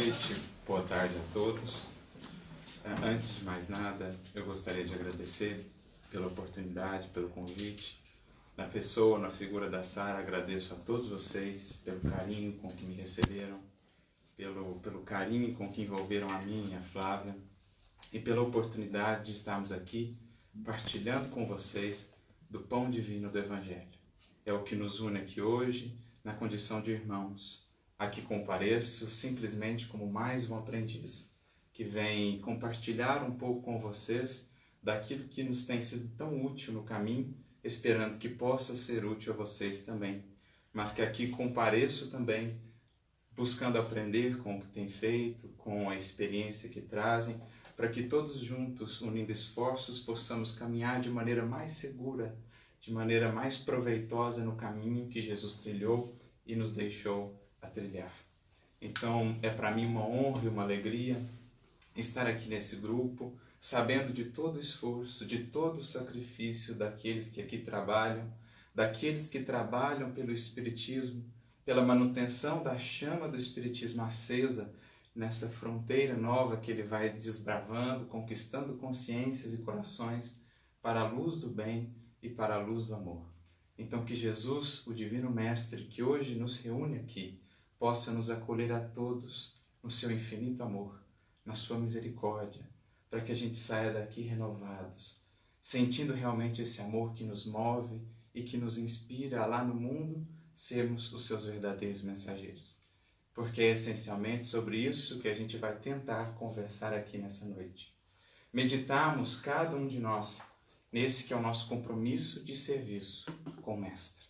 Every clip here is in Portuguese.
noite, boa tarde a todos. Antes de mais nada, eu gostaria de agradecer pela oportunidade, pelo convite. Na pessoa, na figura da Sara, agradeço a todos vocês pelo carinho com que me receberam, pelo carinho com que envolveram a mim e a Flávia, e pela oportunidade de estarmos aqui partilhando com vocês do pão divino do Evangelho. É o que nos une aqui hoje, na condição de irmãos. Aqui compareço simplesmente como mais um aprendiz, que vem compartilhar um pouco com vocês daquilo que nos tem sido tão útil no caminho, esperando que possa ser útil a vocês também. Mas que aqui compareço também, buscando aprender com o que tem feito, com a experiência que trazem, para que todos juntos, unindo esforços, possamos caminhar de maneira mais segura, de maneira mais proveitosa no caminho que Jesus trilhou e nos deixou a trilhar. Então, é para mim uma honra e uma alegria estar aqui nesse grupo, sabendo de todo o esforço, de todo o sacrifício daqueles que aqui trabalham, daqueles que trabalham pelo Espiritismo, pela manutenção da chama do Espiritismo acesa nessa fronteira nova que ele vai desbravando, conquistando consciências e corações para a luz do bem e para a luz do amor. Então que Jesus, o Divino Mestre, que hoje nos reúne aqui, possa nos acolher a todos no seu infinito amor, na sua misericórdia, para que a gente saia daqui renovados, sentindo realmente esse amor que nos move e que nos inspira a lá no mundo sermos os seus verdadeiros mensageiros. Porque é essencialmente sobre isso que a gente vai tentar conversar aqui nessa noite. Meditarmos, cada um de nós, nesse que é o nosso compromisso de serviço com o Mestre.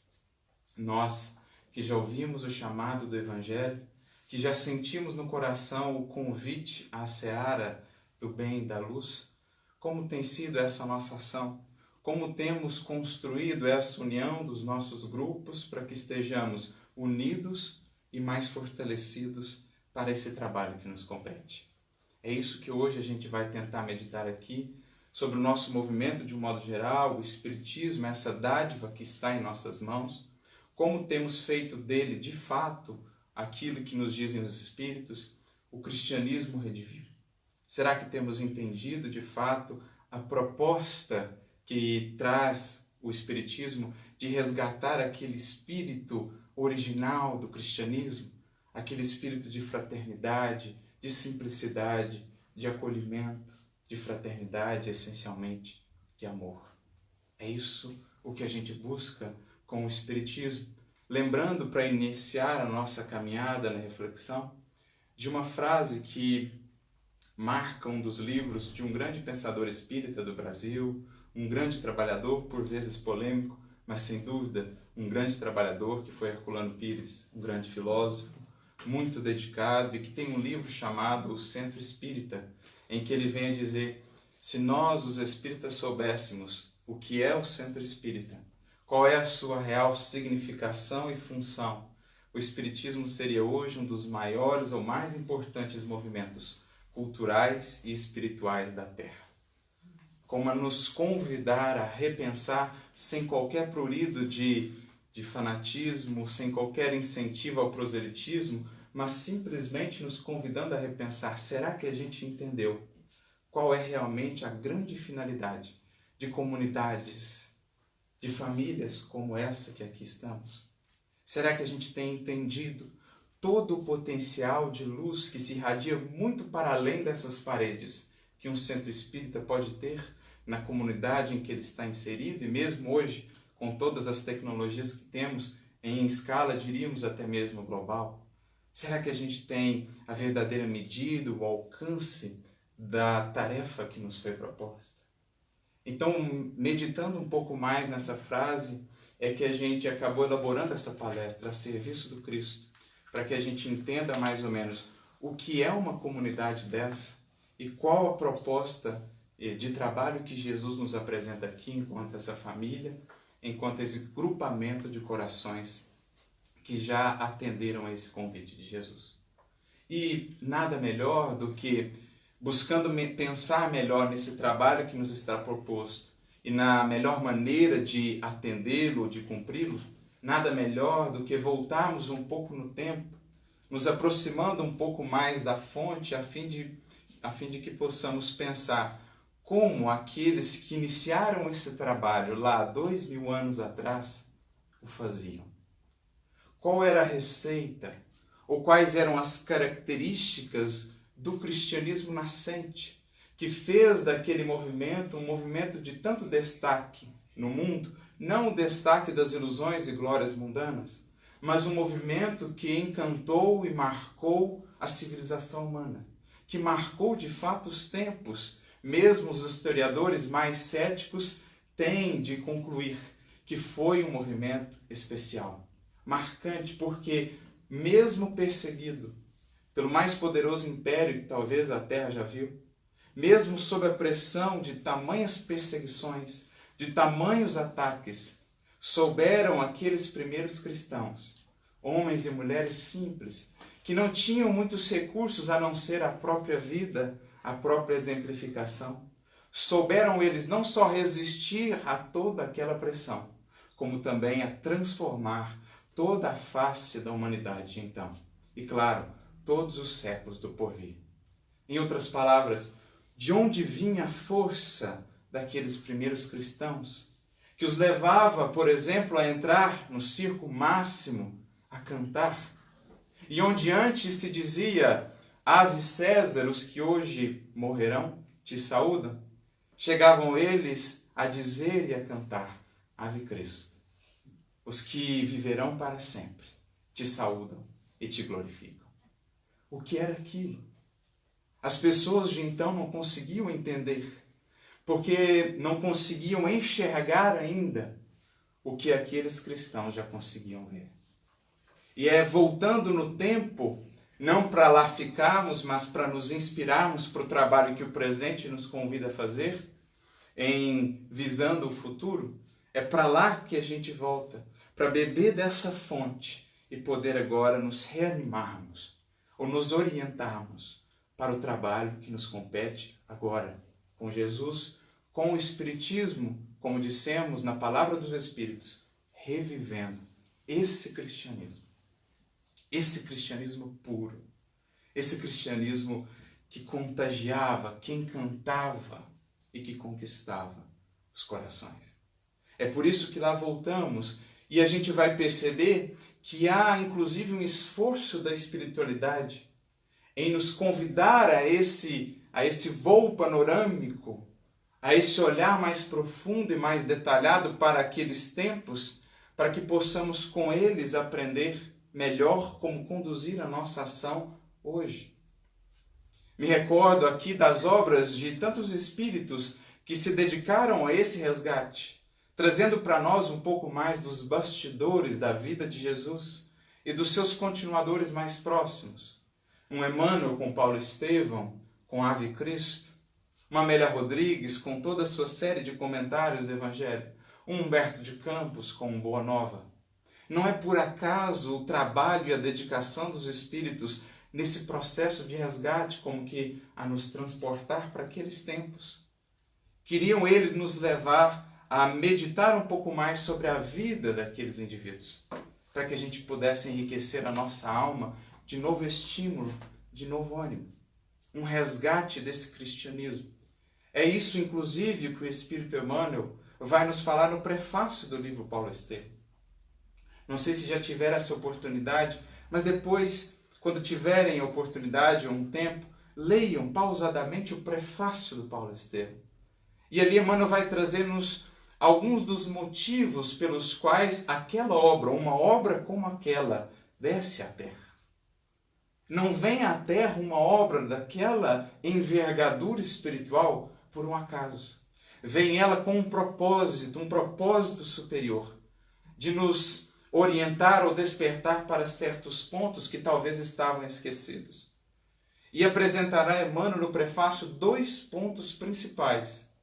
Nós que já ouvimos o chamado do Evangelho, que já sentimos no coração o convite à seara do bem e da luz, como tem sido essa nossa ação? Como temos construído essa união dos nossos grupos para que estejamos unidos e mais fortalecidos para esse trabalho que nos compete? É isso que hoje a gente vai tentar meditar aqui, sobre o nosso movimento de um modo geral, o Espiritismo, essa dádiva que está em nossas mãos, como temos feito dele, de fato, aquilo que nos dizem os Espíritos, o cristianismo redivivo. Será que temos entendido, de fato, a proposta que traz o Espiritismo de resgatar aquele espírito original do cristianismo, aquele espírito de fraternidade, de simplicidade, de acolhimento, de fraternidade, essencialmente, de amor? É isso o que a gente busca com o Espiritismo, lembrando, para iniciar a nossa caminhada na reflexão, de uma frase que marca um dos livros de um grande pensador espírita do Brasil, um grande trabalhador, por vezes polêmico, mas sem dúvida um grande trabalhador, que foi Herculano Pires, um grande filósofo, muito dedicado, e que tem um livro chamado O Centro Espírita, em que ele vem a dizer: se nós, os espíritas, soubéssemos o que é o Centro Espírita, qual é a sua real significação e função, o Espiritismo seria hoje um dos maiores ou mais importantes movimentos culturais e espirituais da Terra. Como a nos convidar a repensar, sem qualquer prurido de fanatismo, sem qualquer incentivo ao proselitismo, mas simplesmente nos convidando a repensar: será que a gente entendeu qual é realmente a grande finalidade de comunidades, de famílias como essa que aqui estamos? Será que a gente tem entendido todo o potencial de luz que se irradia muito para além dessas paredes que um centro espírita pode ter na comunidade em que ele está inserido, e mesmo hoje, com todas as tecnologias que temos, em escala, diríamos, até mesmo global? Será que a gente tem a verdadeira medida, o alcance da tarefa que nos foi proposta? Então, meditando um pouco mais nessa frase, é que a gente acabou elaborando essa palestra a serviço do Cristo, para que a gente entenda mais ou menos o que é uma comunidade dessa e qual a proposta de trabalho que Jesus nos apresenta aqui enquanto essa família, enquanto esse grupamento de corações que já atenderam a esse convite de Jesus. E nada melhor do que, buscando pensar melhor nesse trabalho que nos está proposto e na melhor maneira de atendê-lo, de cumpri-lo, nada melhor do que voltarmos um pouco no tempo nos aproximando um pouco mais da fonte, a fim de que possamos pensar como aqueles que iniciaram esse trabalho lá 2000 anos atrás o faziam. Qual era a receita, ou quais eram as características do cristianismo nascente, que fez daquele movimento um movimento de tanto destaque no mundo, não o destaque das ilusões e glórias mundanas, mas um movimento que encantou e marcou a civilização humana, que marcou de fato os tempos. Mesmo os historiadores mais céticos têm de concluir que foi um movimento especial, marcante, porque mesmo perseguido pelo mais poderoso império que talvez a Terra já viu, mesmo sob a pressão de tamanhas perseguições, de tamanhos ataques, souberam aqueles primeiros cristãos, homens e mulheres simples, que não tinham muitos recursos a não ser a própria vida, a própria exemplificação. Souberam eles não só resistir a toda aquela pressão, como também a transformar toda a face da humanidade então. E claro, todos os séculos do porvir. Em outras palavras, de onde vinha a força daqueles primeiros cristãos, que os levava, por exemplo, a entrar no circo máximo, a cantar, e onde antes se dizia: Ave César, os que hoje morrerão te saúdam, chegavam eles a dizer e a cantar: Ave Cristo, os que viverão para sempre te saúdam e te glorificam. O que era aquilo? As pessoas de então não conseguiam entender, porque não conseguiam enxergar ainda o que aqueles cristãos já conseguiam ver. E é voltando no tempo, não para lá ficarmos, mas para nos inspirarmos para o trabalho que o presente nos convida a fazer, em visando o futuro, é para lá que a gente volta, para beber dessa fonte e poder agora nos reanimarmos, ou nos orientarmos para o trabalho que nos compete agora, com Jesus, com o Espiritismo, como dissemos na Palavra dos Espíritos, revivendo esse cristianismo puro, esse cristianismo que contagiava, que encantava e que conquistava os corações. É por isso que lá voltamos e a gente vai perceber que há inclusive um esforço da espiritualidade em nos convidar a esse voo panorâmico, a esse olhar mais profundo e mais detalhado para aqueles tempos, para que possamos com eles aprender melhor como conduzir a nossa ação hoje. Me recordo aqui das obras de tantos espíritos que se dedicaram a esse resgate, trazendo para nós um pouco mais dos bastidores da vida de Jesus e dos seus continuadores mais próximos. Um Emmanuel com Paulo Estevão, com Ave Cristo, uma Amélia Rodrigues com toda a sua série de comentários do Evangelho, um Humberto de Campos com Boa Nova. Não é por acaso o trabalho e a dedicação dos espíritos nesse processo de resgate como que a nos transportar para aqueles tempos. Queriam eles nos levar a meditar um pouco mais sobre a vida daqueles indivíduos, para que a gente pudesse enriquecer a nossa alma de novo estímulo, de novo ânimo. Um resgate desse cristianismo. É isso, inclusive, que o Espírito Emmanuel vai nos falar no prefácio do livro Paulo Estevão. Não sei se já tiveram essa oportunidade, mas depois, quando tiverem a oportunidade ou um tempo, leiam pausadamente o prefácio do Paulo Estevão. E ali Emmanuel vai trazer-nos alguns dos motivos pelos quais aquela obra, uma obra como aquela, desce à Terra. Não vem à Terra uma obra daquela envergadura espiritual por um acaso. Vem ela com um propósito superior, de nos orientar ou despertar para certos pontos que talvez estavam esquecidos. E apresentará Emmanuel no prefácio 2 pontos principais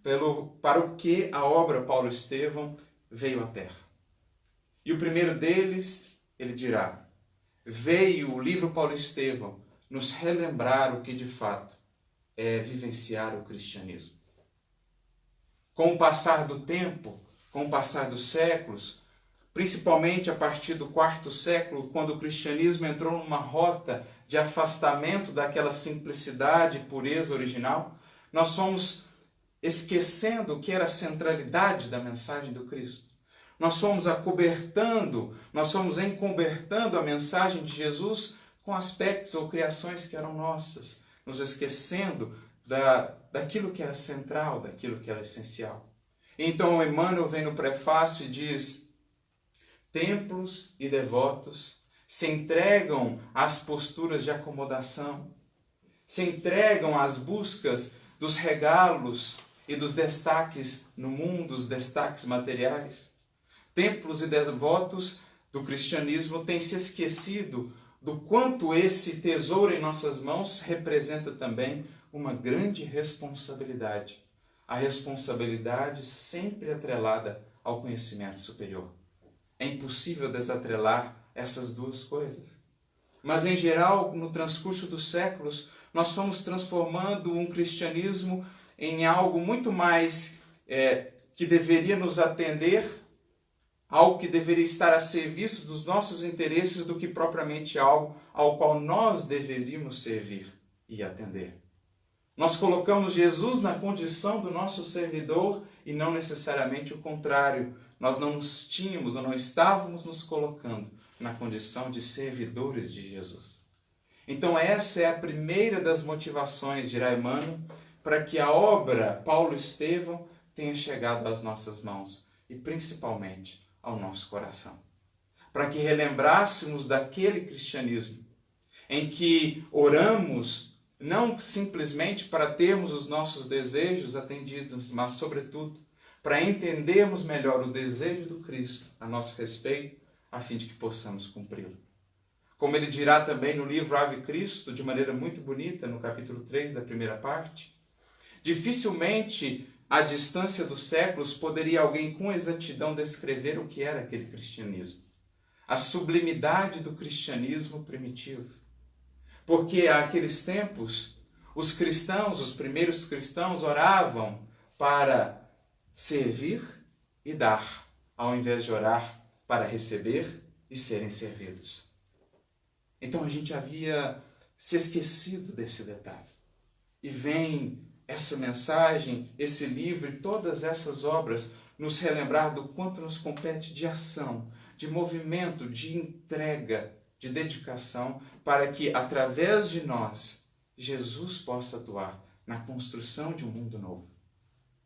para o que a obra Paulo Estevão veio à Terra. E o primeiro deles, ele dirá: veio o livro Paulo Estevão nos relembrar o que de fato é vivenciar o cristianismo. Com o passar do tempo, com o passar dos séculos, principalmente a partir do quarto século, quando o cristianismo entrou numa rota de afastamento daquela simplicidade e pureza original, nós fomos esquecendo o que era a centralidade da mensagem do Cristo. Nós fomos acobertando, nós fomos encobertando a mensagem de Jesus com aspectos ou criações que eram nossas, nos esquecendo daquilo que era central, daquilo que era essencial. Então Emmanuel vem no prefácio e diz: templos e devotos se entregam às posturas de acomodação, se entregam às buscas dos regalos e dos destaques no mundo, os destaques materiais. Templos e devotos do cristianismo têm se esquecido do quanto esse tesouro em nossas mãos representa também uma grande responsabilidade. A responsabilidade sempre atrelada ao conhecimento superior. É impossível desatrelar essas duas coisas. Mas, em geral, no transcurso dos séculos, nós fomos transformando um cristianismo em algo muito mais que deveria nos atender, algo que deveria estar a serviço dos nossos interesses do que propriamente algo ao qual nós deveríamos servir e atender. Nós colocamos Jesus na condição do nosso servidor e não necessariamente o contrário. Nós não nos tínhamos ou não estávamos nos colocando na condição de servidores de Jesus. Então essa é a primeira das motivações, dirá Emmanuel, para que a obra Paulo Estevão tenha chegado às nossas mãos e principalmente ao nosso coração. Para que relembrássemos daquele cristianismo em que oramos não simplesmente para termos os nossos desejos atendidos, mas sobretudo para entendermos melhor o desejo do Cristo a nosso respeito, a fim de que possamos cumpri-lo. Como ele dirá também no livro Ave Cristo, de maneira muito bonita, no capítulo 3 da primeira parte, dificilmente, à distância dos séculos, poderia alguém com exatidão descrever o que era aquele cristianismo. A sublimidade do cristianismo primitivo. Porque àqueles tempos, os cristãos, os primeiros cristãos, oravam para servir e dar, ao invés de orar para receber e serem servidos. Então a gente havia se esquecido desse detalhe. E vem essa mensagem, esse livro e todas essas obras nos relembrar do quanto nos compete de ação, de movimento, de entrega, de dedicação, para que através de nós Jesus possa atuar na construção de um mundo novo.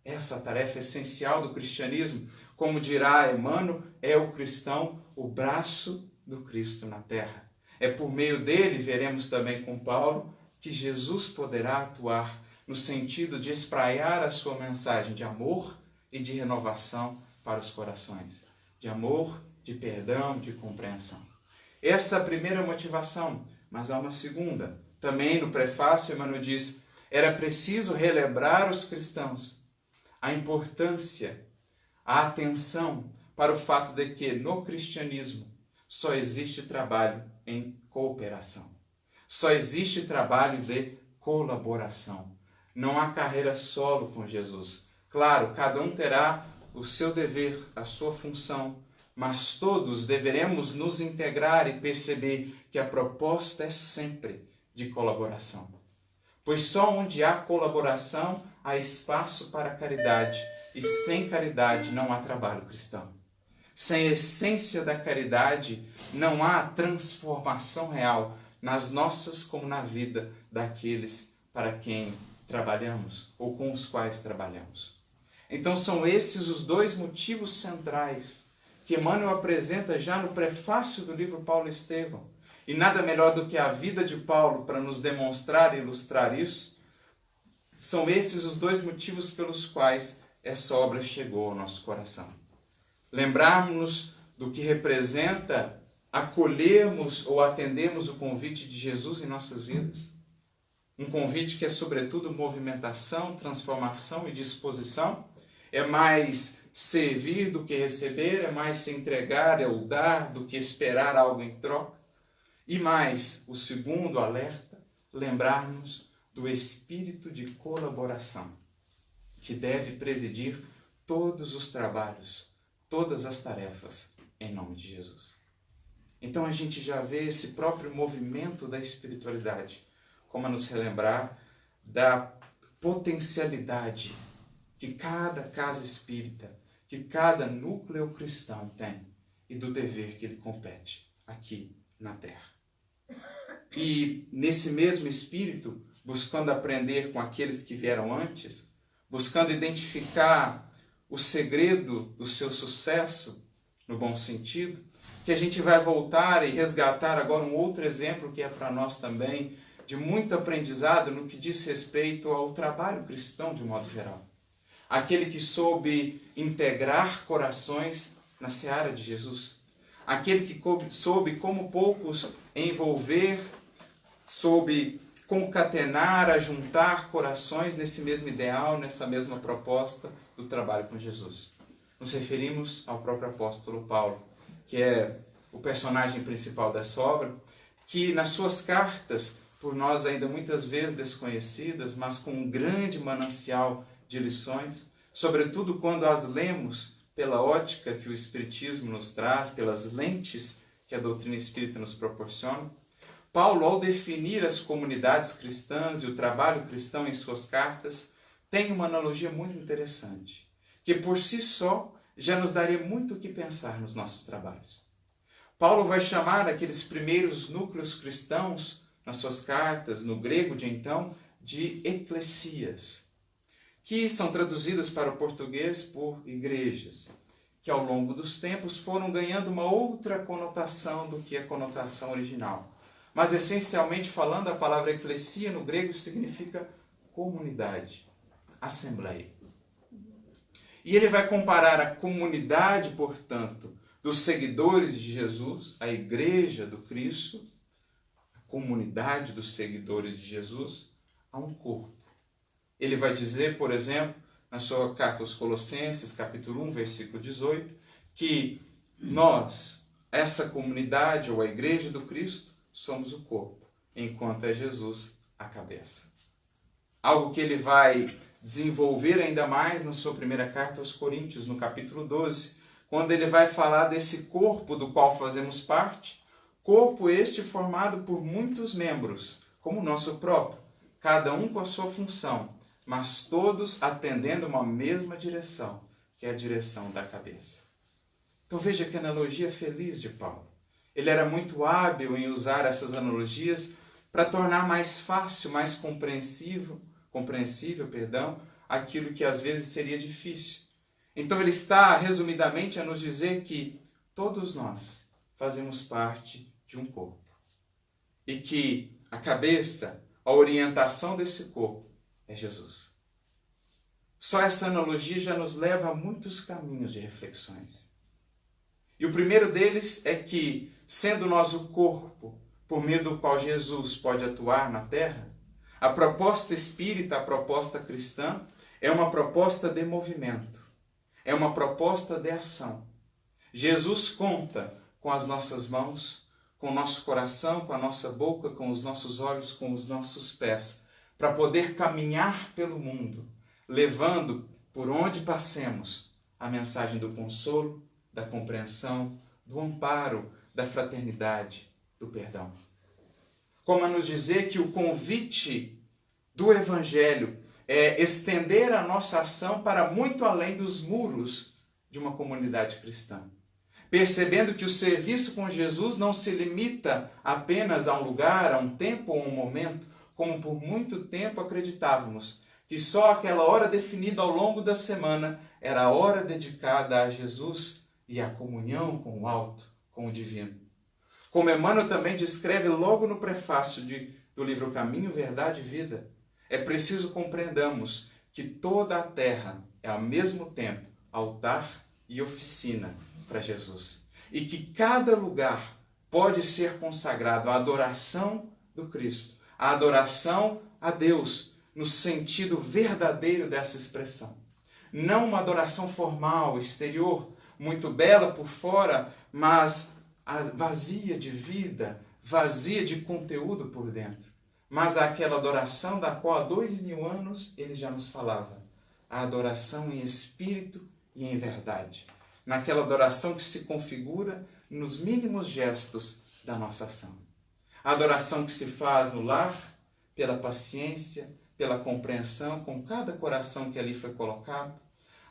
Essa tarefa essencial do cristianismo, como dirá Emmanuel, é o cristão, o braço do Cristo na terra. É por meio dele, veremos também com Paulo, que Jesus poderá atuar no sentido de espraiar a sua mensagem de amor e de renovação para os corações. De amor, de perdão, de compreensão. Essa é a primeira motivação, mas há uma segunda. Também no prefácio, Emmanuel diz, era preciso relembrar os cristãos a importância, a atenção para o fato de que no cristianismo só existe trabalho em cooperação. Só existe trabalho de colaboração. Não há carreira solo com Jesus. Claro, cada um terá o seu dever, a sua função, mas todos deveremos nos integrar e perceber que a proposta é sempre de colaboração. Pois só onde há colaboração há espaço para a caridade, e sem caridade não há trabalho cristão. Sem a essência da caridade não há transformação real nas nossas como na vida daqueles para quem trabalhamos ou com os quais trabalhamos. Então são esses os dois motivos centrais que Emmanuel apresenta já no prefácio do livro Paulo Estevão. E nada melhor do que a vida de Paulo para nos demonstrar e ilustrar isso. São esses os dois motivos pelos quais essa obra chegou ao nosso coração. Lembrarmos do que representa acolhermos ou atendermos o convite de Jesus em nossas vidas. Um convite que é sobretudo movimentação, transformação e disposição. É mais servir do que receber, é mais se entregar ou dar do que esperar algo em troca. E mais, o segundo alerta, lembrar-nos do espírito de colaboração, que deve presidir todos os trabalhos, todas as tarefas em nome de Jesus. Então a gente já vê esse próprio movimento da espiritualidade, como a nos relembrar da potencialidade que cada casa espírita, que cada núcleo cristão tem e do dever que lhe compete aqui na Terra. E nesse mesmo espírito, buscando aprender com aqueles que vieram antes, buscando identificar o segredo do seu sucesso, no bom sentido, que a gente vai voltar e resgatar agora um outro exemplo que é para nós também de muito aprendizado no que diz respeito ao trabalho cristão de um modo geral. Aquele que soube integrar corações na seara de Jesus. Aquele que soube, como poucos, envolver, soube concatenar, ajuntar corações nesse mesmo ideal, nessa mesma proposta do trabalho com Jesus. Nos referimos ao próprio apóstolo Paulo, que é o personagem principal dessa obra, que nas suas cartas, por nós ainda muitas vezes desconhecidas, mas com um grande manancial de lições, sobretudo quando as lemos pela ótica que o Espiritismo nos traz, pelas lentes que a doutrina espírita nos proporciona, Paulo, ao definir as comunidades cristãs e o trabalho cristão em suas cartas, tem uma analogia muito interessante, que por si só já nos daria muito o que pensar nos nossos trabalhos. Paulo vai chamar aqueles primeiros núcleos cristãos, nas suas cartas, no grego de então, de eclesias, que são traduzidas para o português por igrejas, que ao longo dos tempos foram ganhando uma outra conotação do que a conotação original. Mas, essencialmente falando, a palavra eclesia no grego significa comunidade, assembleia. E ele vai comparar a comunidade, portanto, dos seguidores de Jesus, a igreja do Cristo, a comunidade dos seguidores de Jesus, a um corpo. Ele vai dizer, por exemplo, na sua carta aos Colossenses, capítulo 1, versículo 18, que nós, essa comunidade ou a igreja do Cristo, somos o corpo, enquanto é Jesus a cabeça. Algo que ele vai desenvolver ainda mais na sua primeira carta aos Coríntios, no capítulo 12, quando ele vai falar desse corpo do qual fazemos parte, corpo este formado por muitos membros, como o nosso próprio, cada um com a sua função, mas todos atendendo uma mesma direção, que é a direção da cabeça. Então veja que analogia feliz de Paulo. Ele era muito hábil em usar essas analogias para tornar mais fácil, mais compreensível, aquilo que às vezes seria difícil. Então ele está, resumidamente, a nos dizer que todos nós fazemos parte de um corpo. E que a cabeça, a orientação desse corpo é Jesus. Só essa analogia já nos leva a muitos caminhos de reflexões. E o primeiro deles é que, sendo nós o corpo por meio do qual Jesus pode atuar na terra, a proposta espírita, a proposta cristã, é uma proposta de movimento, é uma proposta de ação. Jesus conta com as nossas mãos, com o nosso coração, com a nossa boca, com os nossos olhos, com os nossos pés, para poder caminhar pelo mundo, levando por onde passemos a mensagem do consolo, da compreensão, do amparo, da fraternidade, do perdão. Como a nos dizer que o convite do Evangelho é estender a nossa ação para muito além dos muros de uma comunidade cristã. Percebendo que o serviço com Jesus não se limita apenas a um lugar, a um tempo ou um momento, como por muito tempo acreditávamos, que só aquela hora definida ao longo da semana era a hora dedicada a Jesus e à comunhão com o alto, com o divino. Como Emmanuel também descreve logo no prefácio do livro Caminho, Verdade e Vida, é preciso compreendamos que toda a terra é ao mesmo tempo altar e oficina para Jesus. E que cada lugar pode ser consagrado à adoração do Cristo, à adoração a Deus, no sentido verdadeiro dessa expressão. Não uma adoração formal, exterior, muito bela por fora, mas vazia de vida, vazia de conteúdo por dentro. Mas aquela adoração da qual há 2000 anos ele já nos falava. A adoração em espírito e em verdade. naquela adoração que se configura nos mínimos gestos da nossa ação. A adoração que se faz no lar, pela paciência, pela compreensão com cada coração que ali foi colocado.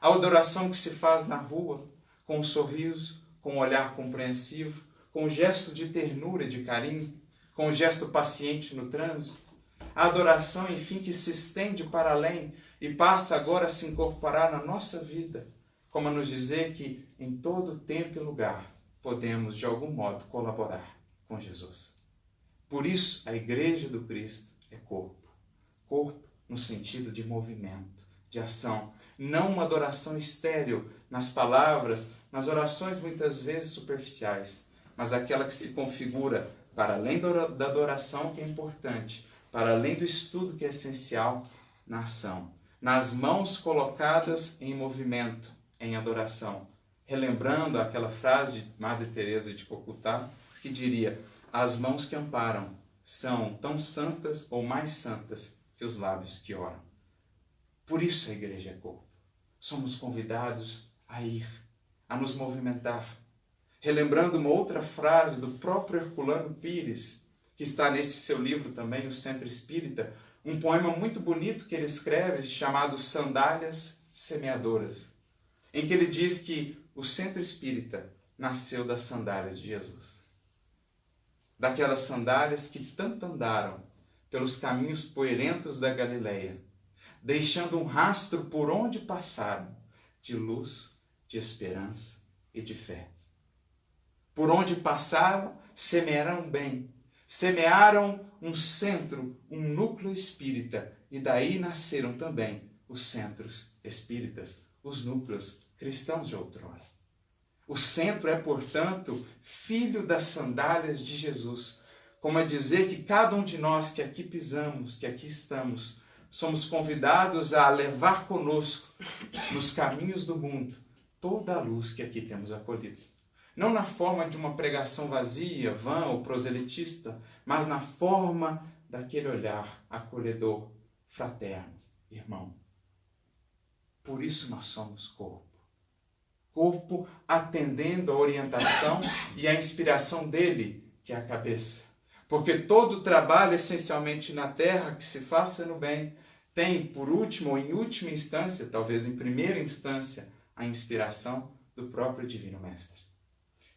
A adoração que se faz na rua, com um sorriso, com um olhar compreensivo, com um gesto de ternura e de carinho, com um gesto paciente no trânsito. A adoração, enfim, que se estende para além e passa agora a se incorporar na nossa vida, como a nos dizer que em todo tempo e lugar podemos, de algum modo, colaborar com Jesus. Por isso, a Igreja do Cristo é corpo. Corpo no sentido de movimento, de ação. Não uma adoração estéril nas palavras, nas orações muitas vezes superficiais, mas aquela que se configura para além da adoração, que é importante, para além do estudo, que é essencial, na ação. Nas mãos colocadas em movimento, em adoração. Relembrando aquela frase de Madre Teresa de Calcutá, que diria: as mãos que amparam são tão santas ou mais santas que os lábios que oram. Por isso a igreja é corpo. Somos convidados a ir, a nos movimentar. Relembrando uma outra frase do próprio Herculano Pires, que está nesse seu livro também, O Centro Espírita, um poema muito bonito que ele escreve, chamado Sandálias Semeadoras, em que ele diz que o Centro Espírita nasceu das sandálias de Jesus. Daquelas sandálias que tanto andaram pelos caminhos poeirentos da Galileia, deixando um rastro por onde passaram, de luz, de esperança e de fé. Por onde passaram, semearam bem, semearam um centro, um núcleo espírita, e daí nasceram também os centros espíritas, os núcleos cristãos de outrora. O centro é, portanto, filho das sandálias de Jesus, como a dizer que cada um de nós que aqui pisamos, que aqui estamos, somos convidados a levar conosco, nos caminhos do mundo, toda a luz que aqui temos acolhido. Não na forma de uma pregação vazia, vã ou proselitista, mas na forma daquele olhar acolhedor, fraterno, irmão. Por isso nós somos corpo. Corpo atendendo a orientação e a inspiração dele, que é a cabeça. Porque todo trabalho, essencialmente na terra, que se faça no bem, tem, por último ou em última instância, talvez em primeira instância, a inspiração do próprio Divino Mestre,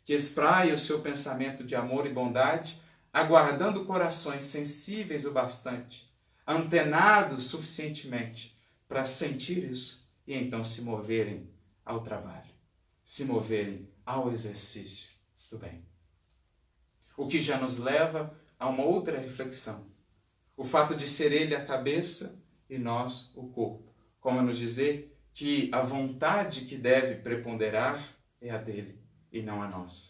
que espraia o seu pensamento de amor e bondade, aguardando corações sensíveis o bastante, antenados suficientemente para sentir isso e então se moverem ao trabalho, se moverem ao exercício do bem. O que já nos leva a uma outra reflexão. O fato de ser ele a cabeça e nós o corpo. Como a nos dizer que a vontade que deve preponderar é a dele e não a nossa.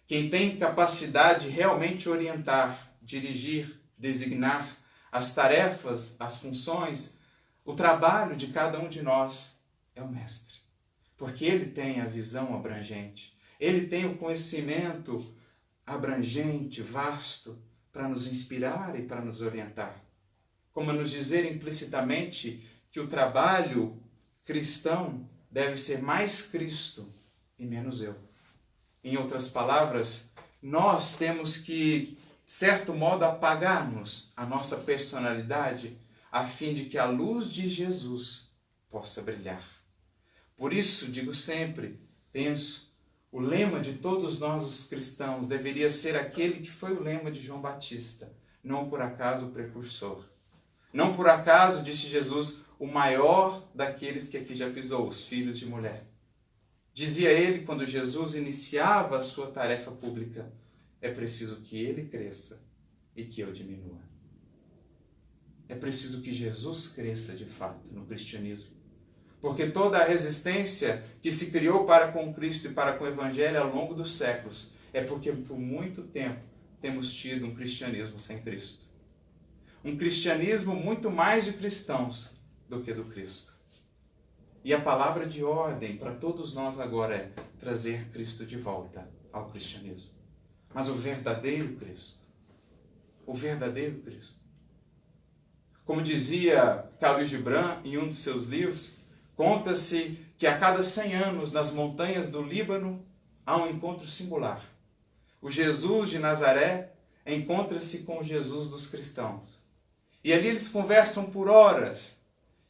Quem tem capacidade de realmente orientar, dirigir, designar as tarefas, as funções, o trabalho de cada um de nós é o Mestre. Porque ele tem a visão abrangente, ele tem o conhecimento abrangente, vasto, para nos inspirar e para nos orientar. Como a nos dizer implicitamente que o trabalho cristão deve ser mais Cristo e menos eu. Em outras palavras, nós temos que, de certo modo, apagarmos a nossa personalidade a fim de que a luz de Jesus possa brilhar. Por isso, digo sempre, penso, o lema de todos nós os cristãos deveria ser aquele que foi o lema de João Batista, não por acaso o precursor. Não por acaso, disse Jesus, o maior daqueles que aqui já pisou, os filhos de mulher. Dizia ele, quando Jesus iniciava a sua tarefa pública, é preciso que ele cresça e que eu diminua. É preciso que Jesus cresça de fato no cristianismo. Porque toda a resistência que se criou para com Cristo e para com o Evangelho ao longo dos séculos é porque por muito tempo temos tido um cristianismo sem Cristo. Um cristianismo muito mais de cristãos do que do Cristo. E a palavra de ordem para todos nós agora é trazer Cristo de volta ao cristianismo. Mas o verdadeiro Cristo. O verdadeiro Cristo. Como dizia Khalil Gibran em um de seus livros, conta-se que a cada 100 anos, nas montanhas do Líbano, há um encontro singular. O Jesus de Nazaré encontra-se com o Jesus dos cristãos. E ali eles conversam por horas.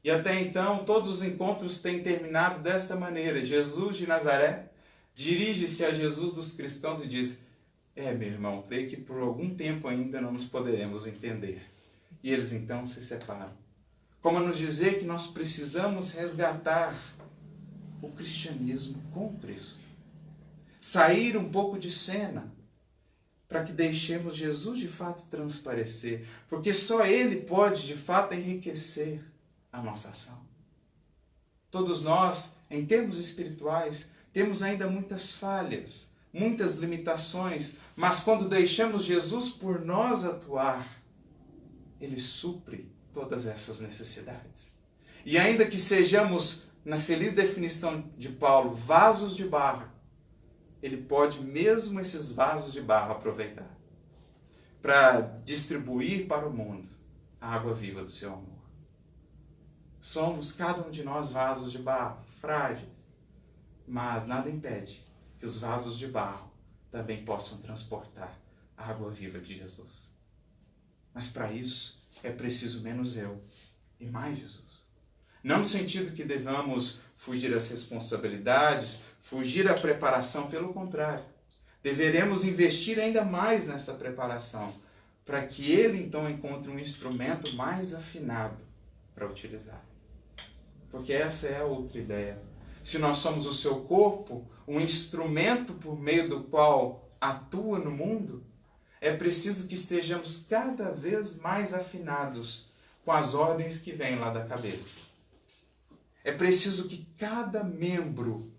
E até então, todos os encontros têm terminado desta maneira. Jesus de Nazaré dirige-se a Jesus dos cristãos e diz: meu irmão, creio que por algum tempo ainda não nos poderemos entender. E eles então se separam. Como a nos dizer que nós precisamos resgatar o cristianismo com Cristo. Sair um pouco de cena, para que deixemos Jesus de fato transparecer, porque só Ele pode de fato enriquecer a nossa ação. Todos nós, em termos espirituais, temos ainda muitas falhas, muitas limitações, mas quando deixamos Jesus por nós atuar, Ele supre todas essas necessidades. E ainda que sejamos, na feliz definição de Paulo, vasos de barro, Ele pode mesmo esses vasos de barro aproveitar para distribuir para o mundo a água viva do seu amor. Somos, cada um de nós, vasos de barro, frágeis, mas nada impede que os vasos de barro também possam transportar a água viva de Jesus. Mas para isso é preciso menos eu e mais Jesus. Não no sentido que devamos fugir às responsabilidades, fugir à preparação, pelo contrário. Deveremos investir ainda mais nessa preparação, para que ele então encontre um instrumento mais afinado para utilizar. Porque essa é a outra ideia. Se nós somos o seu corpo, um instrumento por meio do qual atua no mundo, é preciso que estejamos cada vez mais afinados com as ordens que vêm lá da cabeça. É preciso que cada membro,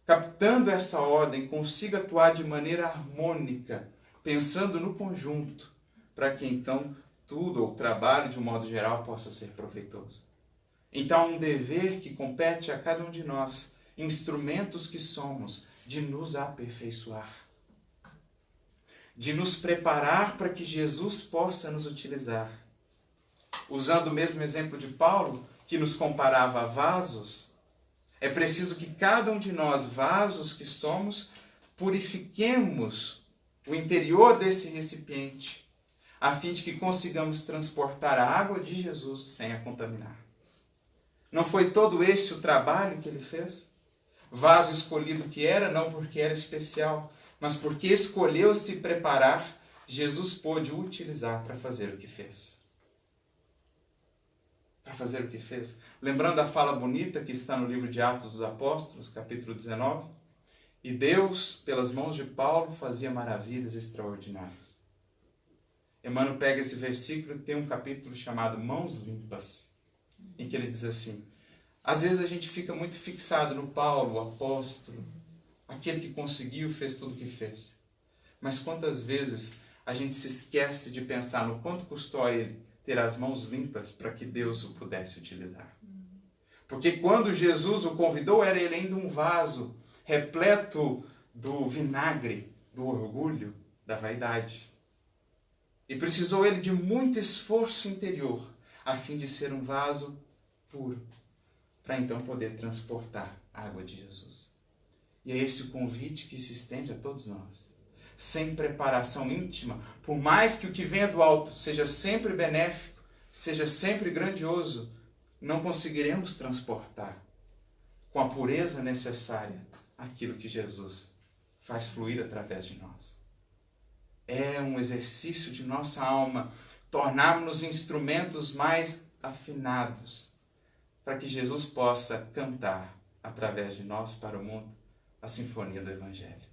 captando essa ordem, consiga atuar de maneira harmônica, pensando no conjunto, para que então tudo, ou o trabalho de um modo geral, possa ser proveitoso. Então há um dever que compete a cada um de nós, instrumentos que somos, de nos aperfeiçoar, de nos preparar para que Jesus possa nos utilizar. Usando o mesmo exemplo de Paulo, que nos comparava a vasos, é preciso que cada um de nós, vasos que somos, purifiquemos o interior desse recipiente, a fim de que consigamos transportar a água de Jesus sem a contaminar. Não foi todo esse o trabalho que ele fez? Vaso escolhido que era, não porque era especial, mas porque escolheu se preparar, Jesus pôde o utilizar para fazer o que fez. Para fazer o que fez. Lembrando a fala bonita que está no livro de Atos dos Apóstolos, capítulo 19. E Deus, pelas mãos de Paulo, fazia maravilhas extraordinárias. Emmanuel pega esse versículo e tem um capítulo chamado Mãos Limpas, em que ele diz assim: às vezes a gente fica muito fixado no Paulo, o apóstolo, aquele que conseguiu, fez tudo o que fez. Mas quantas vezes a gente se esquece de pensar no quanto custou a ele ter as mãos limpas para que Deus o pudesse utilizar. Porque quando Jesus o convidou, era ele ainda um vaso repleto do vinagre, do orgulho, da vaidade. E precisou ele de muito esforço interior, a fim de ser um vaso puro, para então poder transportar a água de Jesus. E é esse o convite que se estende a todos nós. Sem preparação íntima, por mais que o que venha do alto seja sempre benéfico, seja sempre grandioso, não conseguiremos transportar com a pureza necessária aquilo que Jesus faz fluir através de nós. É um exercício de nossa alma tornarmos instrumentos mais afinados, para que Jesus possa cantar através de nós para o mundo a sinfonia do Evangelho.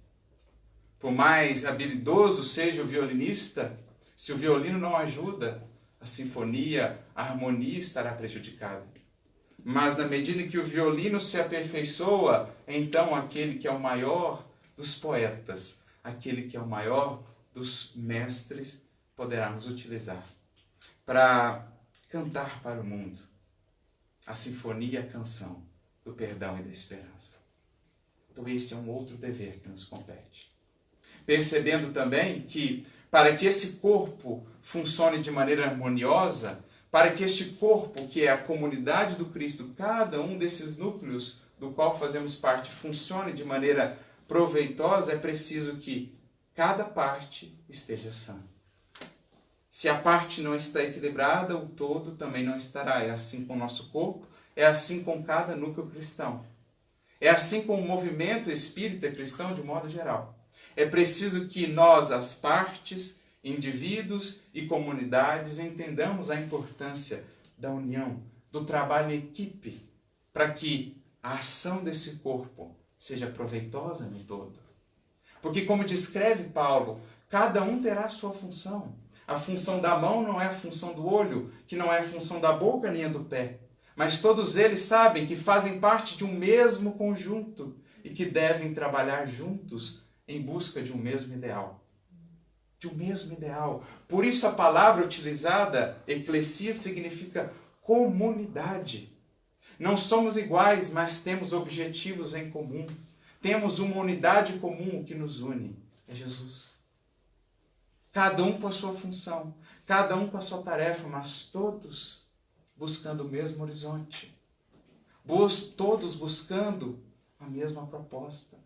Por mais habilidoso seja o violinista, se o violino não ajuda, a sinfonia, a harmonia estará prejudicada. Mas na medida em que o violino se aperfeiçoa, então aquele que é o maior dos poetas, aquele que é o maior dos mestres, poderá nos utilizar para cantar para o mundo a sinfonia e a canção do perdão e da esperança. Então esse é um outro dever que nos compete. Percebendo também que, para que esse corpo funcione de maneira harmoniosa, para que este corpo, que é a comunidade do Cristo, cada um desses núcleos do qual fazemos parte funcione de maneira proveitosa, é preciso que cada parte esteja sã. Se a parte não está equilibrada, o todo também não estará. É assim com o nosso corpo, é assim com cada núcleo cristão. É assim com o movimento espírita cristão de modo geral. É preciso que nós, as partes, indivíduos e comunidades, entendamos a importância da união, do trabalho em equipe, para que a ação desse corpo seja proveitosa no todo. Porque, como descreve Paulo, cada um terá a sua função. A função da mão não é a função do olho, que não é a função da boca nem a do pé. Mas todos eles sabem que fazem parte de um mesmo conjunto e que devem trabalhar juntos em busca de um mesmo ideal. De um mesmo ideal. Por isso a palavra utilizada, eclesia, significa comunidade. Não somos iguais, mas temos objetivos em comum. Temos uma unidade comum que nos une. É Jesus. Cada um com a sua função, cada um com a sua tarefa, mas todos buscando o mesmo horizonte. Todos buscando a mesma proposta.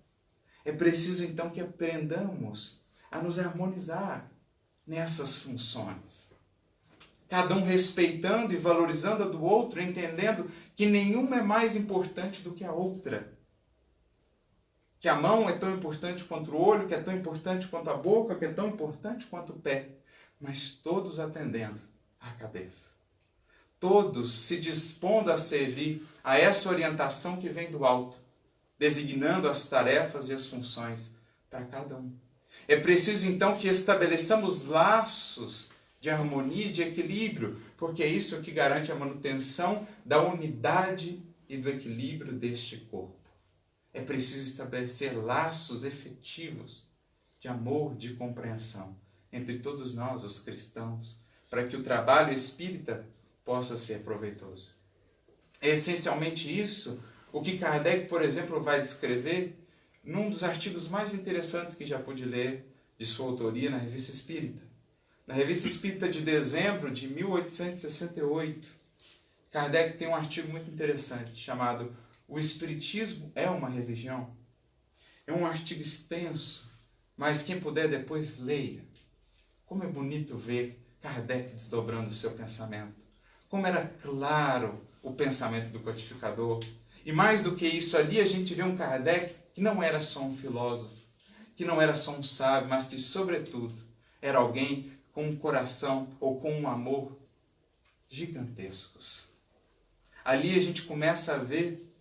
É preciso então que aprendamos a nos harmonizar nessas funções. Cada um respeitando e valorizando a do outro, entendendo que nenhuma é mais importante do que a outra. Que a mão é tão importante quanto o olho, que é tão importante quanto a boca, que é tão importante quanto o pé. Mas todos atendendo à cabeça. Todos se dispondo a servir a essa orientação que vem do alto, designando as tarefas e as funções para cada um. É preciso então que estabeleçamos laços de harmonia e de equilíbrio, porque é isso que garante a manutenção da unidade e do equilíbrio deste corpo. É preciso estabelecer laços efetivos de amor, de compreensão entre todos nós, os cristãos, para que o trabalho espírita possa ser proveitoso. É essencialmente isso o que Kardec, por exemplo, vai descrever num dos artigos mais interessantes que já pude ler de sua autoria na Revista Espírita. Na Revista Espírita de dezembro de 1868, Kardec tem um artigo muito interessante chamado O Espiritismo é uma Religião? É um artigo extenso, mas quem puder depois leia. Como é bonito ver Kardec desdobrando o seu pensamento. Como era claro o pensamento do codificador. E mais do que isso, ali a gente vê um Kardec que não era só um filósofo, que não era só um sábio, mas que, sobretudo, era alguém com um coração ou com um amor gigantescos. Ali a gente começa a ver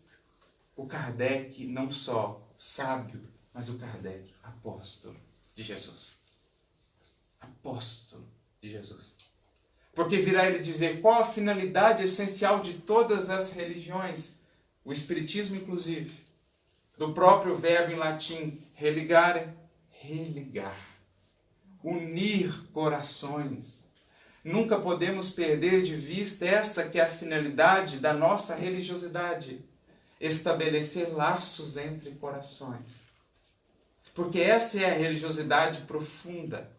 o Kardec não só sábio, mas o Kardec apóstolo de Jesus. Apóstolo de Jesus. Porque virá ele dizer qual a finalidade essencial de todas as religiões, o Espiritismo inclusive, do próprio verbo em latim religare, religar, unir corações. Nunca podemos perder de vista essa que é a finalidade da nossa religiosidade, estabelecer laços entre corações. Porque essa é a religiosidade profunda.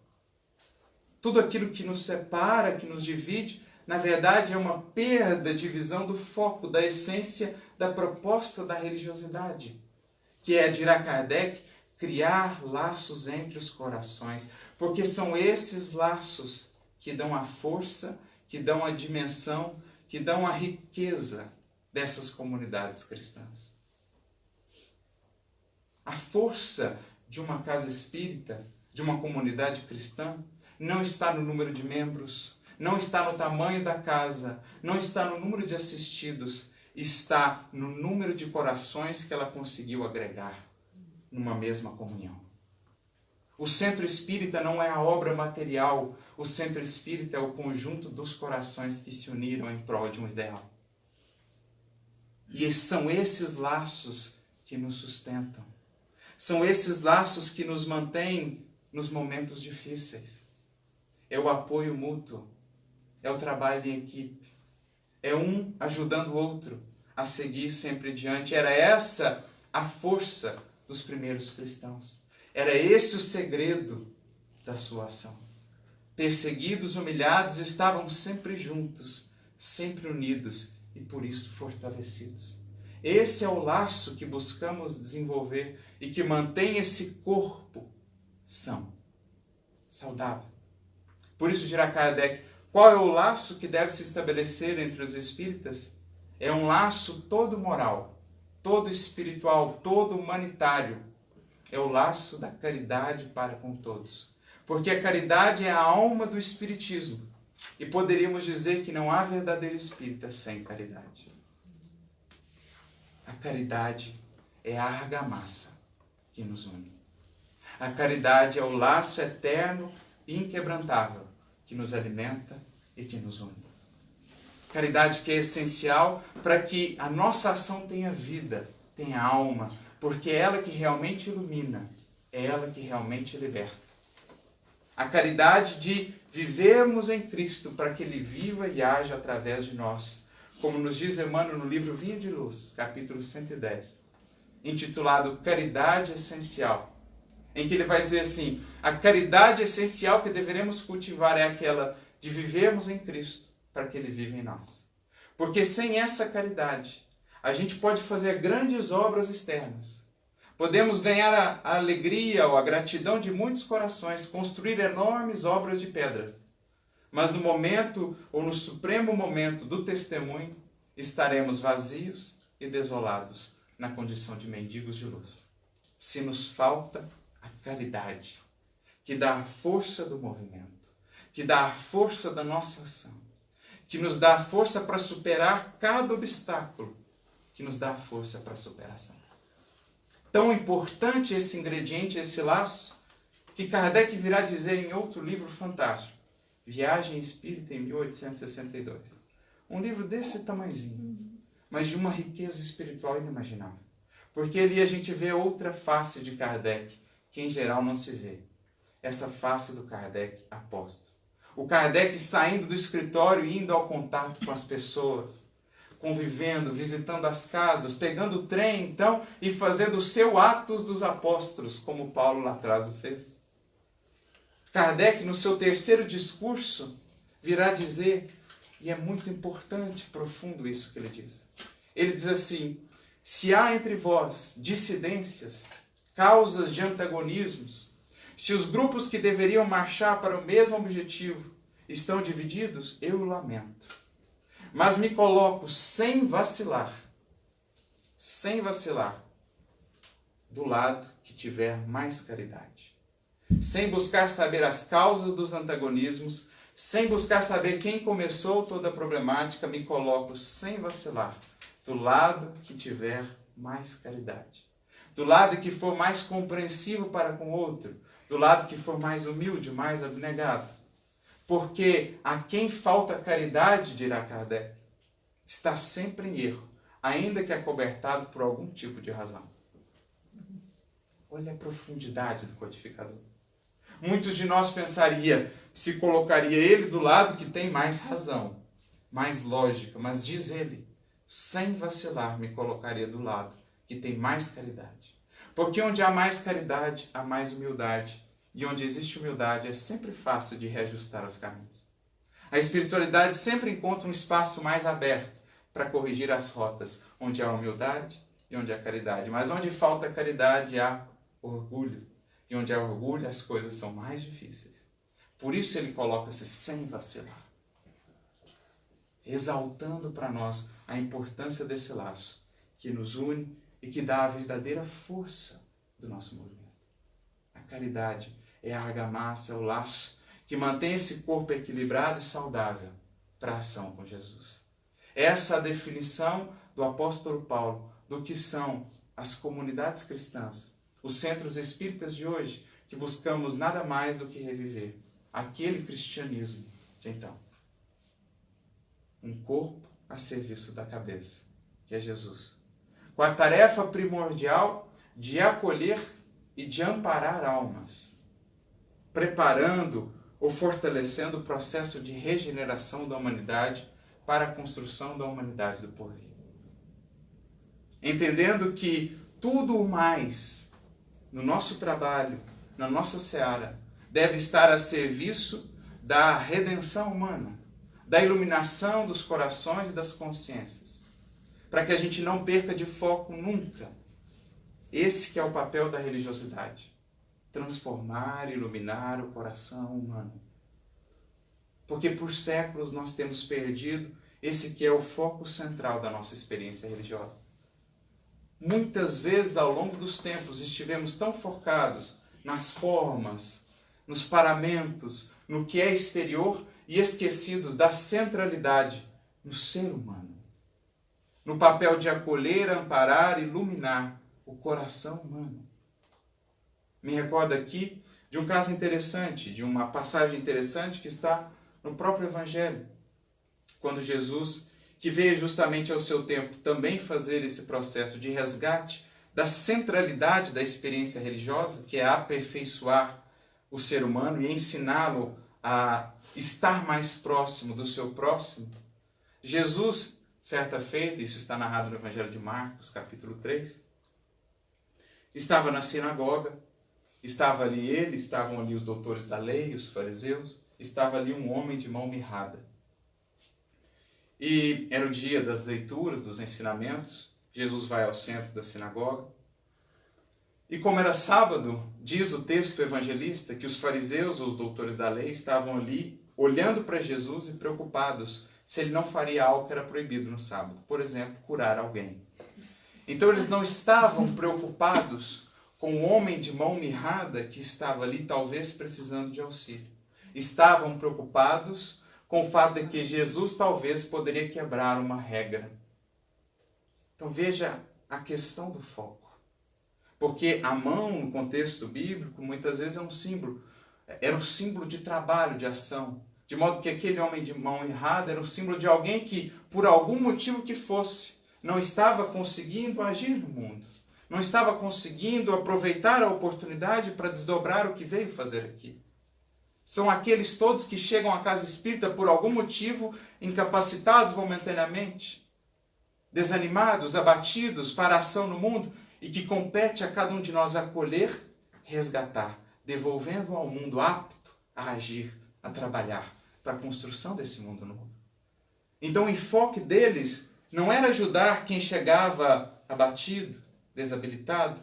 Tudo aquilo que nos separa, que nos divide, na verdade é uma perda de visão do foco, da essência, da proposta da religiosidade, que é, dirá Kardec, criar laços entre os corações, porque são esses laços que dão a força, que dão a dimensão, que dão a riqueza dessas comunidades cristãs. A força de uma casa espírita, de uma comunidade cristã, não está no número de membros, não está no tamanho da casa, não está no número de assistidos, está no número de corações que ela conseguiu agregar numa mesma comunhão. O centro espírita não é a obra material, o centro espírita é o conjunto dos corações que se uniram em prol de um ideal. E são esses laços que nos sustentam. São esses laços que nos mantêm nos momentos difíceis. É o apoio mútuo, é o trabalho em equipe, é um ajudando o outro a seguir sempre adiante. Era essa a força dos primeiros cristãos. Era esse o segredo da sua ação. Perseguidos, humilhados, estavam sempre juntos, sempre unidos e por isso fortalecidos. Esse é o laço que buscamos desenvolver e que mantém esse corpo são, saudável. Por isso dirá Kardec, qual é o laço que deve se estabelecer entre os espíritas? É um laço todo moral, todo espiritual, todo humanitário. É o laço da caridade para com todos. Porque a caridade é a alma do espiritismo. E poderíamos dizer que não há verdadeiro espírita sem caridade. A caridade é a argamassa que nos une. A caridade é o laço eterno e inquebrantável que nos alimenta e que nos une. Caridade que é essencial para que a nossa ação tenha vida, tenha alma, porque é ela que realmente ilumina, é ela que realmente liberta. A caridade de vivermos em Cristo para que Ele viva e haja através de nós. Como nos diz Emmanuel no livro Vinha de Luz, capítulo 110, intitulado Caridade Essencial, em que ele vai dizer assim, a caridade essencial que deveremos cultivar é aquela de vivermos em Cristo para que Ele viva em nós. Porque sem essa caridade, a gente pode fazer grandes obras externas. Podemos ganhar a alegria ou a gratidão de muitos corações, construir enormes obras de pedra. Mas no momento, ou no supremo momento do testemunho, estaremos vazios e desolados, na condição de mendigos de luz. Se nos falta a caridade, que dá a força do movimento, que dá a força da nossa ação, que nos dá a força para superar cada obstáculo, que nos dá a força para a superação. Tão importante esse ingrediente, esse laço, que Kardec virá dizer em outro livro fantástico, Viagem Espírita em 1862. Um livro desse tamanhozinho, mas de uma riqueza espiritual inimaginável. Porque ali a gente vê outra face de Kardec, que em geral não se vê. Essa face do Kardec apóstolo. O Kardec saindo do escritório e indo ao contato com as pessoas, convivendo, visitando as casas, pegando o trem, então, e fazendo o seu Atos dos Apóstolos, como Paulo lá atrás o fez. Kardec, no seu terceiro discurso, virá dizer, e é muito importante, profundo isso que ele diz. Ele diz assim, se há entre vós dissidências, causas de antagonismos, se os grupos que deveriam marchar para o mesmo objetivo estão divididos, eu lamento. Mas me coloco sem vacilar, do lado que tiver mais caridade. Sem buscar saber as causas dos antagonismos, sem buscar saber quem começou toda a problemática, me coloco sem vacilar, do lado que tiver mais caridade. Do lado que for mais compreensivo para com o outro, do lado que for mais humilde, mais abnegado. Porque a quem falta caridade, dirá Kardec, está sempre em erro, ainda que acobertado por algum tipo de razão. Olha a profundidade do codificador. Muitos de nós se colocaria ele do lado que tem mais razão, mais lógica, mas diz ele, sem vacilar, me colocaria do lado que tem mais caridade. Porque onde há mais caridade, há mais humildade. E onde existe humildade, é sempre fácil de reajustar os caminhos. A espiritualidade sempre encontra um espaço mais aberto para corrigir as rotas, onde há humildade e onde há caridade. Mas onde falta caridade, há orgulho. E onde há orgulho, as coisas são mais difíceis. Por isso ele coloca-se sem vacilar, exaltando para nós a importância desse laço, que nos une e que dá a verdadeira força do nosso movimento. A caridade é a argamassa, é o laço que mantém esse corpo equilibrado e saudável para a ação com Jesus. Essa é a definição do apóstolo Paulo do que são as comunidades cristãs, os centros espíritas de hoje, que buscamos nada mais do que reviver aquele cristianismo de então. Um corpo a serviço da cabeça, que é Jesus, com a tarefa primordial de acolher e de amparar almas, preparando ou fortalecendo o processo de regeneração da humanidade para a construção da humanidade do porvir. Entendendo que tudo o mais no nosso trabalho, na nossa seara, deve estar a serviço da redenção humana, da iluminação dos corações e das consciências. para que a gente não perca de foco nunca. Esse que é o papel da religiosidade. Transformar, iluminar o coração humano. Porque por séculos nós temos perdido esse que é o foco central da nossa experiência religiosa. Muitas vezes ao longo dos tempos estivemos tão focados nas formas, nos paramentos, no que é exterior e esquecidos da centralidade no ser humano. No papel de acolher, amparar, iluminar o coração humano. Me recordo aqui de um caso interessante, de uma passagem interessante que está no próprio Evangelho. Quando Jesus, que veio justamente ao seu tempo também fazer esse processo de resgate da centralidade da experiência religiosa, que é aperfeiçoar o ser humano e ensiná-lo a estar mais próximo do seu próximo. Jesus, certa feita, isso está narrado no Evangelho de Marcos, capítulo 3, estava na sinagoga, estavam ali os doutores da lei, os fariseus, estava ali um homem de mão mirrada. E era o dia das leituras, dos ensinamentos. Jesus vai ao centro da sinagoga. E como era sábado, diz o texto evangelista que os fariseus, os doutores da lei, estavam ali olhando para Jesus e preocupados se ele não faria algo que era proibido no sábado. Por exemplo, curar alguém. Então eles não estavam preocupados com o homem de mão mirrada que estava ali talvez precisando de auxílio. Estavam preocupados com o fato de que Jesus talvez poderia quebrar uma regra. Então veja a questão do foco. Porque a mão, no contexto bíblico, muitas vezes era um símbolo de trabalho, de ação. De modo que aquele homem de mão errada era um símbolo de alguém que, por algum motivo que fosse, não estava conseguindo agir no mundo. Não estava conseguindo aproveitar a oportunidade para desdobrar o que veio fazer aqui. São aqueles todos que chegam à casa espírita por algum motivo, incapacitados momentaneamente, desanimados, abatidos para a ação no mundo, e que compete a cada um de nós acolher, resgatar, devolvendo ao mundo apto a agir, a trabalhar para a construção desse mundo novo. Então o enfoque deles não era ajudar quem chegava abatido, desabilitado.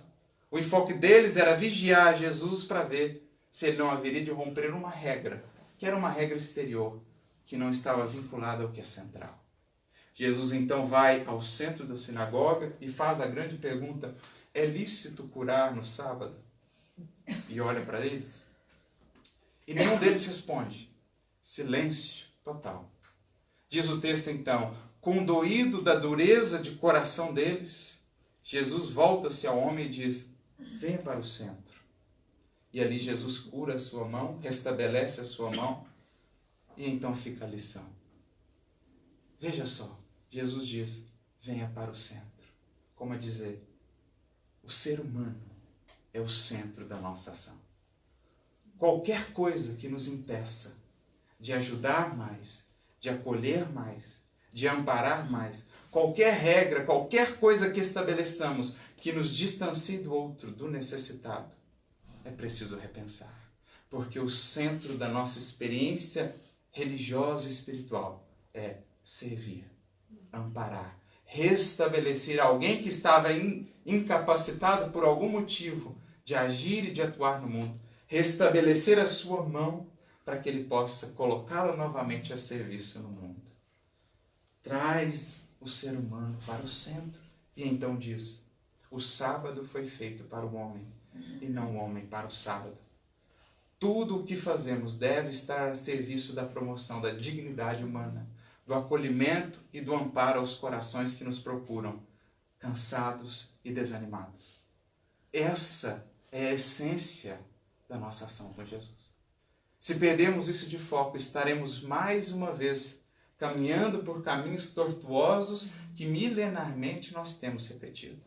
O enfoque deles era vigiar Jesus para ver se ele não haveria de romper uma regra, que era uma regra exterior, que não estava vinculada ao que é central. Jesus então vai ao centro da sinagoga e faz a grande pergunta: é lícito curar no sábado? E olha para eles. E nenhum deles responde. Silêncio total. Diz o texto então: condoído da dureza de coração deles, Jesus volta-se ao homem e diz: venha para o centro. E ali Jesus cura a sua mão, restabelece a sua mão, e então fica a lição. Veja só, Jesus diz: venha para o centro. Como a dizer, o ser humano é o centro da nossa ação. Qualquer coisa que nos impeça de ajudar mais, de acolher mais, de amparar mais, qualquer regra, qualquer coisa que estabeleçamos que nos distancie do outro, do necessitado, é preciso repensar. Porque o centro da nossa experiência religiosa e espiritual é servir, amparar, restabelecer alguém que estava incapacitado por algum motivo de agir e de atuar no mundo, restabelecer a sua mão para que ele possa colocá-la novamente a serviço no mundo. Traz o ser humano para o centro e então diz: o sábado foi feito para o homem e não o homem para o sábado. Tudo o que fazemos deve estar a serviço da promoção da dignidade humana, do acolhimento e do amparo aos corações que nos procuram, cansados e desanimados. Essa é a essência da nossa ação com Jesus. Se perdermos isso de foco, estaremos mais uma vez caminhando por caminhos tortuosos que milenarmente nós temos repetido.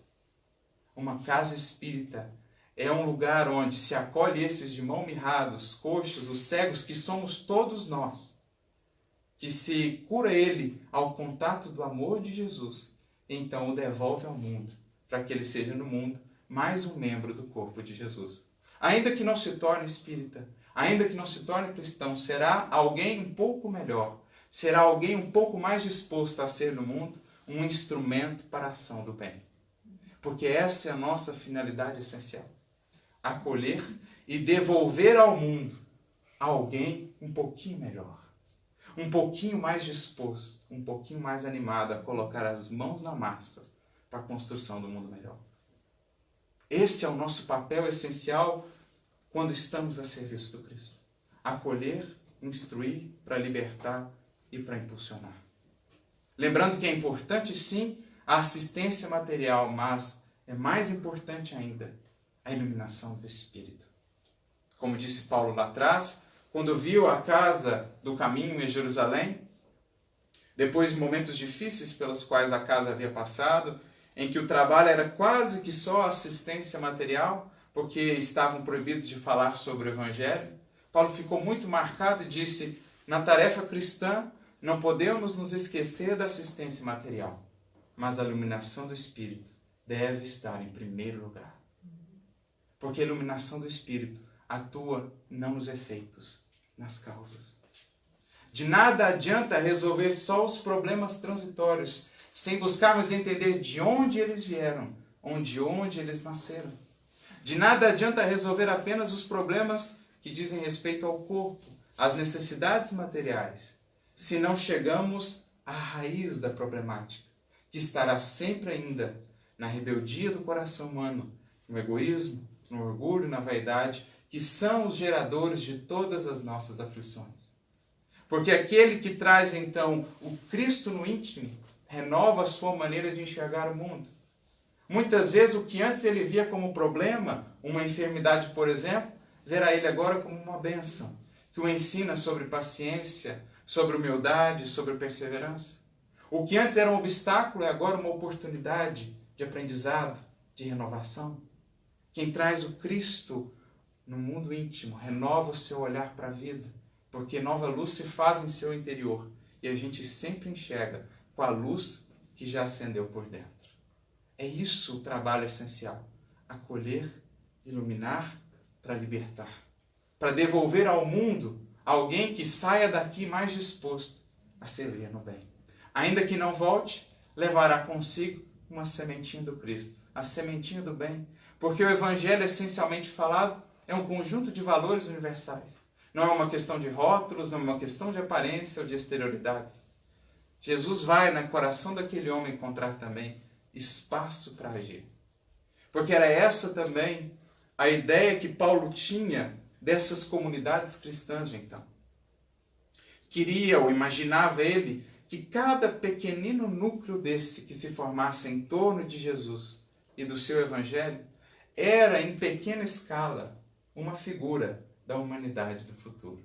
Uma casa espírita é um lugar onde se acolhe esses de mão mirrados, coxos, os cegos, que somos todos nós, que se cura ele ao contato do amor de Jesus, e então o devolve ao mundo, para que ele seja no mundo mais um membro do corpo de Jesus. Ainda que não se torne espírita, ainda que não se torne cristão, será alguém um pouco melhor, será alguém um pouco mais disposto a ser no mundo, um instrumento para a ação do bem. Porque essa é a nossa finalidade essencial. Acolher e devolver ao mundo alguém um pouquinho melhor, um pouquinho mais disposto, um pouquinho mais animado a colocar as mãos na massa para a construção do mundo melhor. Esse é o nosso papel essencial quando estamos a serviço do Cristo. Acolher, instruir, para libertar e para impulsionar. Lembrando que é importante, sim, a assistência material, mas é mais importante ainda a iluminação do Espírito. Como disse Paulo lá atrás, quando viu a casa do caminho em Jerusalém, depois de momentos difíceis pelos quais a casa havia passado, em que o trabalho era quase que só assistência material, porque estavam proibidos de falar sobre o Evangelho, Paulo ficou muito marcado e disse, na tarefa cristã, não podemos nos esquecer da assistência material, mas a iluminação do Espírito deve estar em primeiro lugar. Porque a iluminação do Espírito atua não nos efeitos, nas causas. De nada adianta resolver só os problemas transitórios, sem buscarmos entender de onde eles vieram, de onde eles nasceram. De nada adianta resolver apenas os problemas que dizem respeito ao corpo, às necessidades materiais, se não chegamos à raiz da problemática, que estará sempre ainda na rebeldia do coração humano, no egoísmo, no orgulho, na vaidade, que são os geradores de todas as nossas aflições. Porque aquele que traz, então, o Cristo no íntimo, renova a sua maneira de enxergar o mundo. Muitas vezes o que antes ele via como problema, uma enfermidade, por exemplo, verá ele agora como uma bênção, que o ensina sobre paciência, sobre humildade, sobre perseverança. O que antes era um obstáculo é agora uma oportunidade de aprendizado, de renovação. Quem traz o Cristo no mundo íntimo renova o seu olhar para a vida, porque nova luz se faz em seu interior e a gente sempre enxerga com a luz que já acendeu por dentro. É isso o trabalho essencial: acolher, iluminar para libertar, para devolver ao mundo alguém que saia daqui mais disposto a servir no bem. Ainda que não volte, levará consigo uma sementinha do Cristo, a sementinha do bem, porque o Evangelho essencialmente falado é um conjunto de valores universais. Não é uma questão de rótulos, não é uma questão de aparência ou de exterioridades. Jesus vai no coração daquele homem encontrar também espaço para agir. Porque era essa também a ideia que Paulo tinha dessas comunidades cristãs de então. Queria ou imaginava ele que cada pequenino núcleo desse que se formasse em torno de Jesus e do seu Evangelho era, em pequena escala, uma figura da humanidade do futuro.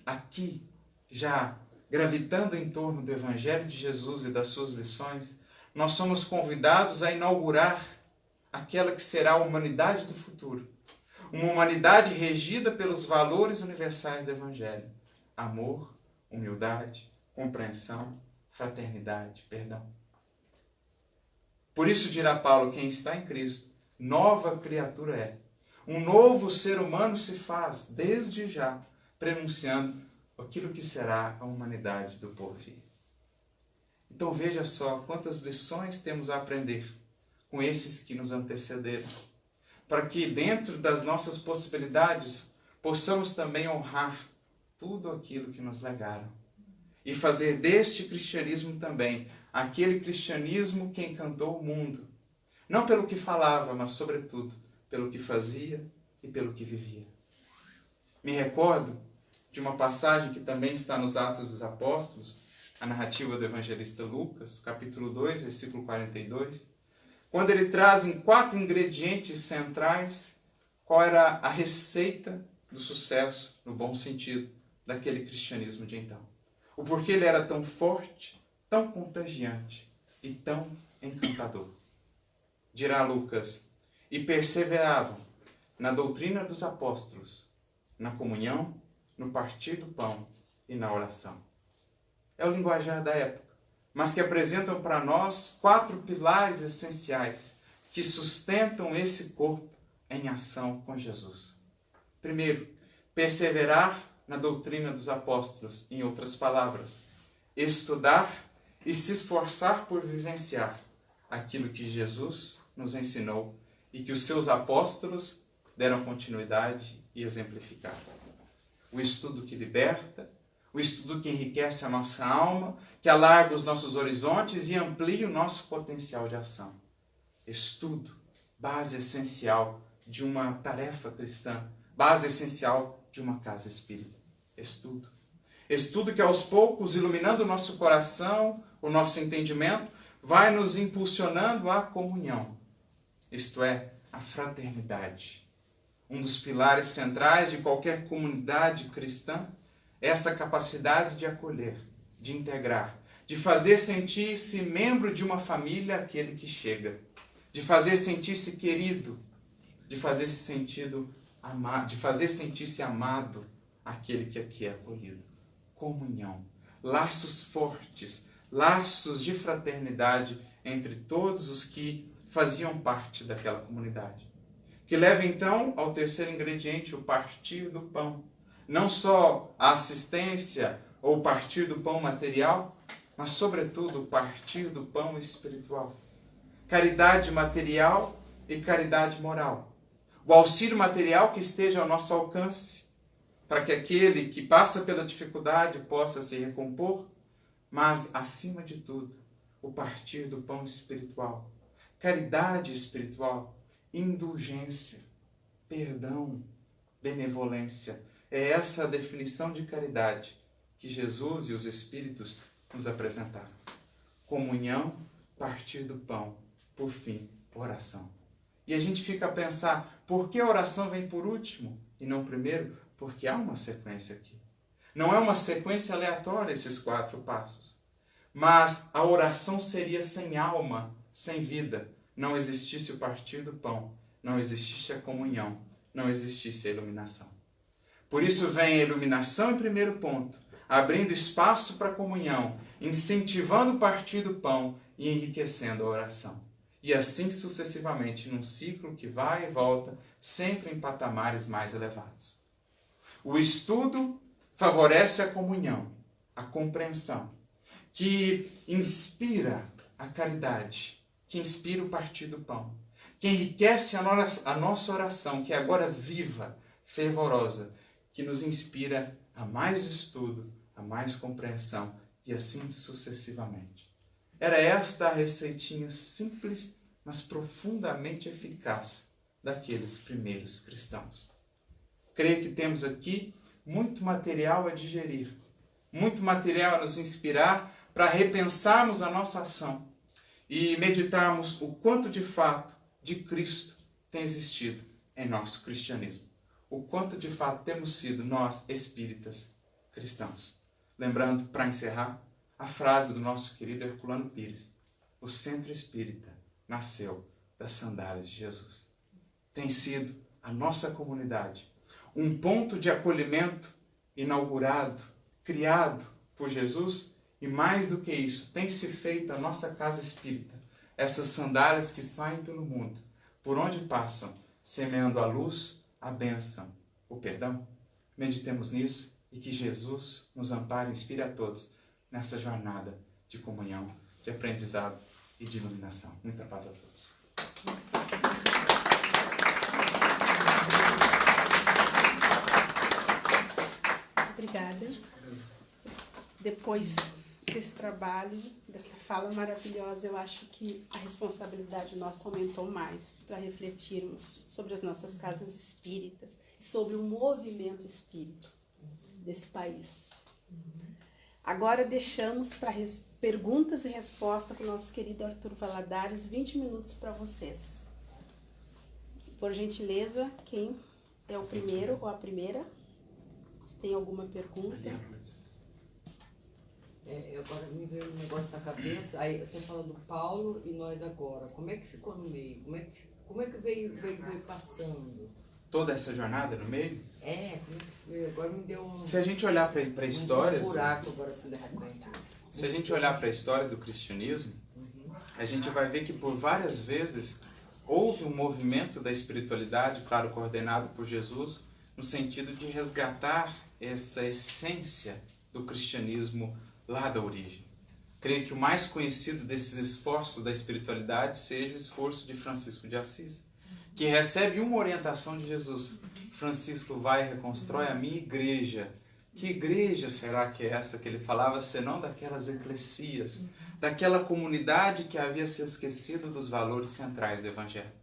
Aqui, já gravitando em torno do Evangelho de Jesus e das suas lições, nós somos convidados a inaugurar aquela que será a humanidade do futuro. Uma humanidade regida pelos valores universais do Evangelho: amor, humildade, compreensão, fraternidade, perdão. Por isso dirá Paulo: quem está em Cristo, nova criatura é. Um novo ser humano se faz, desde já, prenunciando aquilo que será a humanidade do porvir. Então veja só quantas lições temos a aprender com esses que nos antecederam, para que dentro das nossas possibilidades possamos também honrar tudo aquilo que nos legaram e fazer deste cristianismo também aquele cristianismo que encantou o mundo, não pelo que falava, mas sobretudo pelo que fazia e pelo que vivia. Me recordo de uma passagem que também está nos Atos dos Apóstolos, a narrativa do evangelista Lucas, capítulo 2, versículo 42, quando ele traz em 4 ingredientes centrais qual era a receita do sucesso, no bom sentido, daquele cristianismo de então. O porquê ele era tão forte, tão contagiante e tão encantador. Dirá Lucas: e perseveravam na doutrina dos apóstolos, na comunhão, no partir do pão e na oração. É o linguajar da época, mas que apresentam para nós 4 pilares essenciais que sustentam esse corpo em ação com Jesus. Primeiro, perseverar na doutrina dos apóstolos, em outras palavras, estudar e se esforçar por vivenciar aquilo que Jesus nos ensinou e que os seus apóstolos deram continuidade e exemplificaram. O estudo que liberta, o estudo que enriquece a nossa alma, que alarga os nossos horizontes e amplia o nosso potencial de ação. Estudo, base essencial de uma tarefa cristã, base essencial de uma casa espírita. Estudo. Estudo que aos poucos, iluminando o nosso coração, o nosso entendimento, vai nos impulsionando à comunhão, isto é, à fraternidade. Um dos pilares centrais de qualquer comunidade cristã é essa capacidade de acolher, de integrar, de fazer sentir-se membro de uma família aquele que chega, de fazer sentir-se querido, de fazer sentir-se amado aquele que aqui é acolhido. Comunhão, laços fortes, laços de fraternidade entre todos os que faziam parte daquela comunidade. Que leva então ao terceiro ingrediente, o partir do pão. Não só a assistência ou o partir do pão material, mas sobretudo o partir do pão espiritual. Caridade material e caridade moral. O auxílio material que esteja ao nosso alcance, para que aquele que passa pela dificuldade possa se recompor, mas, acima de tudo, o partir do pão espiritual. Caridade espiritual, indulgência, perdão, benevolência. É essa a definição de caridade que Jesus e os Espíritos nos apresentaram. Comunhão, partir do pão, por fim, oração. E a gente fica a pensar, por que a oração vem por último e não primeiro? Porque há uma sequência aqui. Não é uma sequência aleatória esses 4 passos. Mas a oração seria sem alma, sem vida. Não existisse o partir do pão, não existisse a comunhão, não existisse a iluminação. Por isso vem a iluminação em primeiro ponto, abrindo espaço para a comunhão, incentivando o partir do pão e enriquecendo a oração. E assim sucessivamente, num ciclo que vai e volta, sempre em patamares mais elevados. O estudo favorece a comunhão, a compreensão, que inspira a caridade, que inspira o partir do pão, que enriquece a nossa oração, que é agora viva, fervorosa, que nos inspira a mais estudo, a mais compreensão e assim sucessivamente. Era esta a receitinha simples, mas profundamente eficaz daqueles primeiros cristãos. Creio que temos aqui muito material a digerir, muito material a nos inspirar para repensarmos a nossa ação e meditarmos o quanto de fato de Cristo tem existido em nosso cristianismo. O quanto de fato temos sido nós, espíritas cristãos. Lembrando, para encerrar, a frase do nosso querido Herculano Pires: o centro espírita nasceu das sandálias de Jesus. Tem sido a nossa comunidade um ponto de acolhimento inaugurado, criado por Jesus, e mais do que isso, tem se feito a nossa casa espírita, essas sandálias que saem pelo mundo, por onde passam, semeando a luz, a bênção, o perdão. Meditemos nisso e que Jesus nos ampare e inspire a todos nessa jornada de comunhão, de aprendizado e de iluminação. Muita paz a todos. Obrigada. Depois desse trabalho, desta fala maravilhosa, eu acho que a responsabilidade nossa aumentou mais para refletirmos sobre as nossas casas espíritas e sobre o movimento espírita desse país. Agora deixamos para perguntas e respostas para o nosso querido Arthur Valadares, 20 minutos para vocês. Por gentileza, quem é o primeiro ou a primeira? Se tem alguma pergunta? Agora me veio um negócio na cabeça, aí você fala do Paulo e nós agora. Como é que ficou no meio? Como é que veio passando? Toda essa jornada no meio? Como é que foi? Agora me deu um... Se a gente olhar para a história... Um buraco agora assim de repente. Se a gente olhar para a história do cristianismo, a gente vai ver que por várias vezes houve um movimento da espiritualidade, claro, coordenado por Jesus, no sentido de resgatar essa essência do cristianismo lá da origem. creio que o mais conhecido desses esforços da espiritualidade seja o esforço de Francisco de Assis, que recebe uma orientação de Jesus. Francisco vai e reconstrói a minha igreja. Que igreja será que é essa que ele falava, senão daquelas eclesias, daquela comunidade que havia se esquecido dos valores centrais do Evangelho?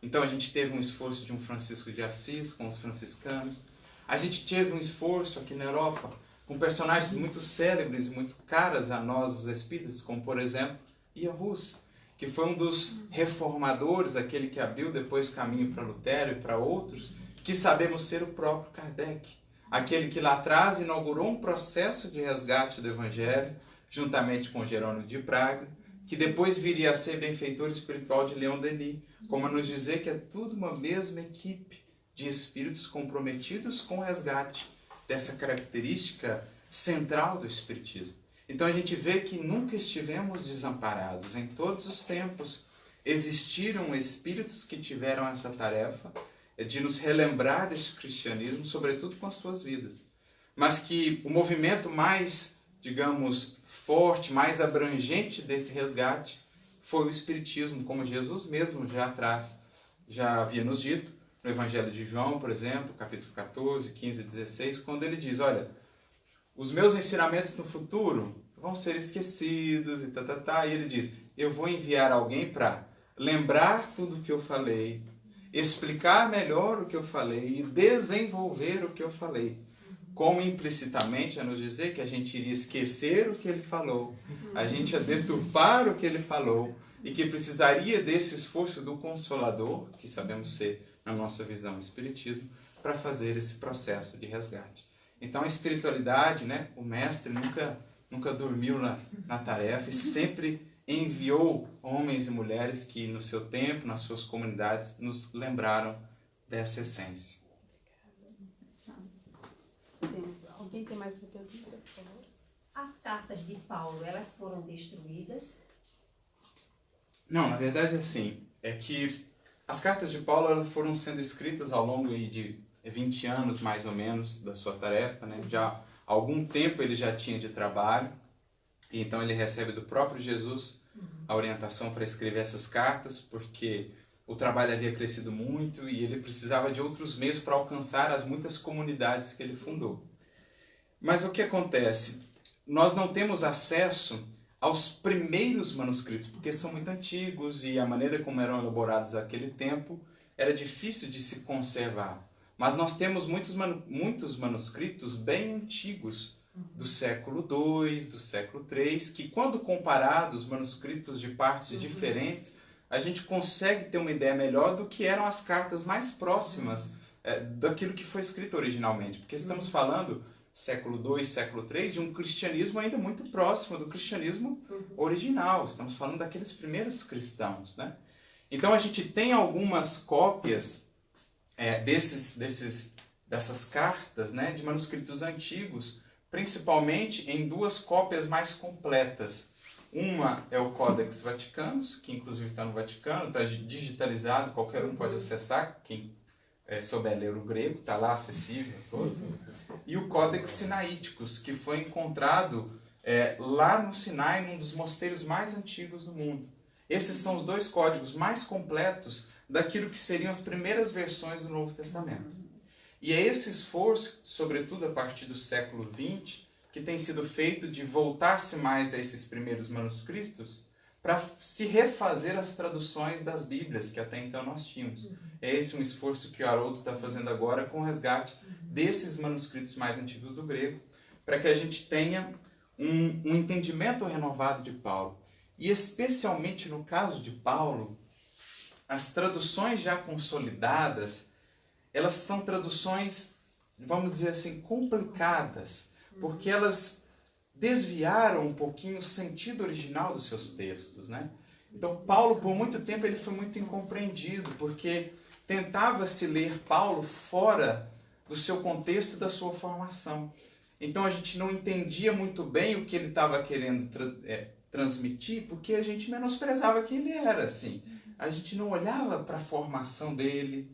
Então a gente teve um esforço de um Francisco de Assis com os franciscanos. A gente teve um esforço aqui na Europa com personagens muito célebres e muito caras a nós, os espíritas, como por exemplo Ian Hus, que foi um dos reformadores, aquele que abriu depois caminho para Lutero e para outros, que sabemos ser o próprio Kardec, aquele que lá atrás inaugurou um processo de resgate do Evangelho, juntamente com Jerônimo de Praga, que depois viria a ser benfeitor espiritual de Leon Denis, como a nos dizer que é tudo uma mesma equipe de espíritos comprometidos com o resgate dessa característica central do Espiritismo. Então a gente vê que nunca estivemos desamparados. Em todos os tempos existiram espíritos que tiveram essa tarefa de nos relembrar desse cristianismo, sobretudo com as suas vidas. Mas que o movimento mais, digamos, forte, mais abrangente desse resgate foi o Espiritismo, como Jesus mesmo já havia nos dito, no Evangelho de João, por exemplo, capítulo 14, 15 e 16, quando ele diz, olha, os meus ensinamentos no futuro vão ser esquecidos e e ele diz, eu vou enviar alguém para lembrar tudo o que eu falei, explicar melhor o que eu falei e desenvolver o que eu falei. Como implicitamente a nos dizer que a gente iria esquecer o que ele falou, a gente ia deturpar o que ele falou e que precisaria desse esforço do Consolador, que sabemos ser, na nossa visão, o Espiritismo, para fazer esse processo de resgate. Então a espiritualidade, né, o mestre nunca dormiu na tarefa e sempre enviou homens e mulheres que no seu tempo, nas suas comunidades, nos lembraram dessa essência. Alguém tem mais uma pergunta, por favor? As cartas de Paulo, elas foram destruídas? Não, na verdade assim, é que as cartas de Paulo elas foram sendo escritas ao longo aí de 20 anos, mais ou menos, da sua tarefa, né? Já há algum tempo ele já tinha de trabalho, e então ele recebe do próprio Jesus a orientação para escrever essas cartas, porque o trabalho havia crescido muito e ele precisava de outros meios para alcançar as muitas comunidades que ele fundou. Mas o que acontece? Nós não temos acesso aos primeiros manuscritos, porque são muito antigos e a maneira como eram elaborados naquele tempo era difícil de se conservar. Mas nós temos muitos manuscritos bem antigos, do século II, do século III, que quando comparados, manuscritos de partes diferentes, a gente consegue ter uma ideia melhor do que eram as cartas mais próximas daquilo que foi escrito originalmente. Porque estamos falando, século II, século III, de um cristianismo ainda muito próximo do cristianismo original. Estamos falando daqueles primeiros cristãos, né? Então a gente tem algumas cópias dessas cartas, né, de manuscritos antigos, principalmente em duas cópias mais completas. Uma é o Codex Vaticanus, que inclusive está no Vaticano, está digitalizado, qualquer um pode acessar, quem souber ler o grego, está lá acessível a todos. E o Codex Sinaiticus, que foi encontrado lá no Sinai, num dos mosteiros mais antigos do mundo. Esses são os dois códigos mais completos daquilo que seriam as primeiras versões do Novo Testamento. E é esse esforço, sobretudo a partir do século XX, que tem sido feito de voltar-se mais a esses primeiros manuscritos para se refazer as traduções das Bíblias que até então nós tínhamos. É esse um esforço que o Haroldo está fazendo agora com o resgate desses manuscritos mais antigos do grego, para que a gente tenha um entendimento renovado de Paulo. E especialmente no caso de Paulo, as traduções já consolidadas, elas são traduções, vamos dizer assim, complicadas, porque elas desviaram um pouquinho o sentido original dos seus textos, né? Então, Paulo, por muito tempo, ele foi muito incompreendido, porque tentava-se ler Paulo fora do seu contexto e da sua formação. Então, a gente não entendia muito bem o que ele estava querendo transmitir, porque a gente menosprezava quem ele era, assim. A gente não olhava para a formação dele,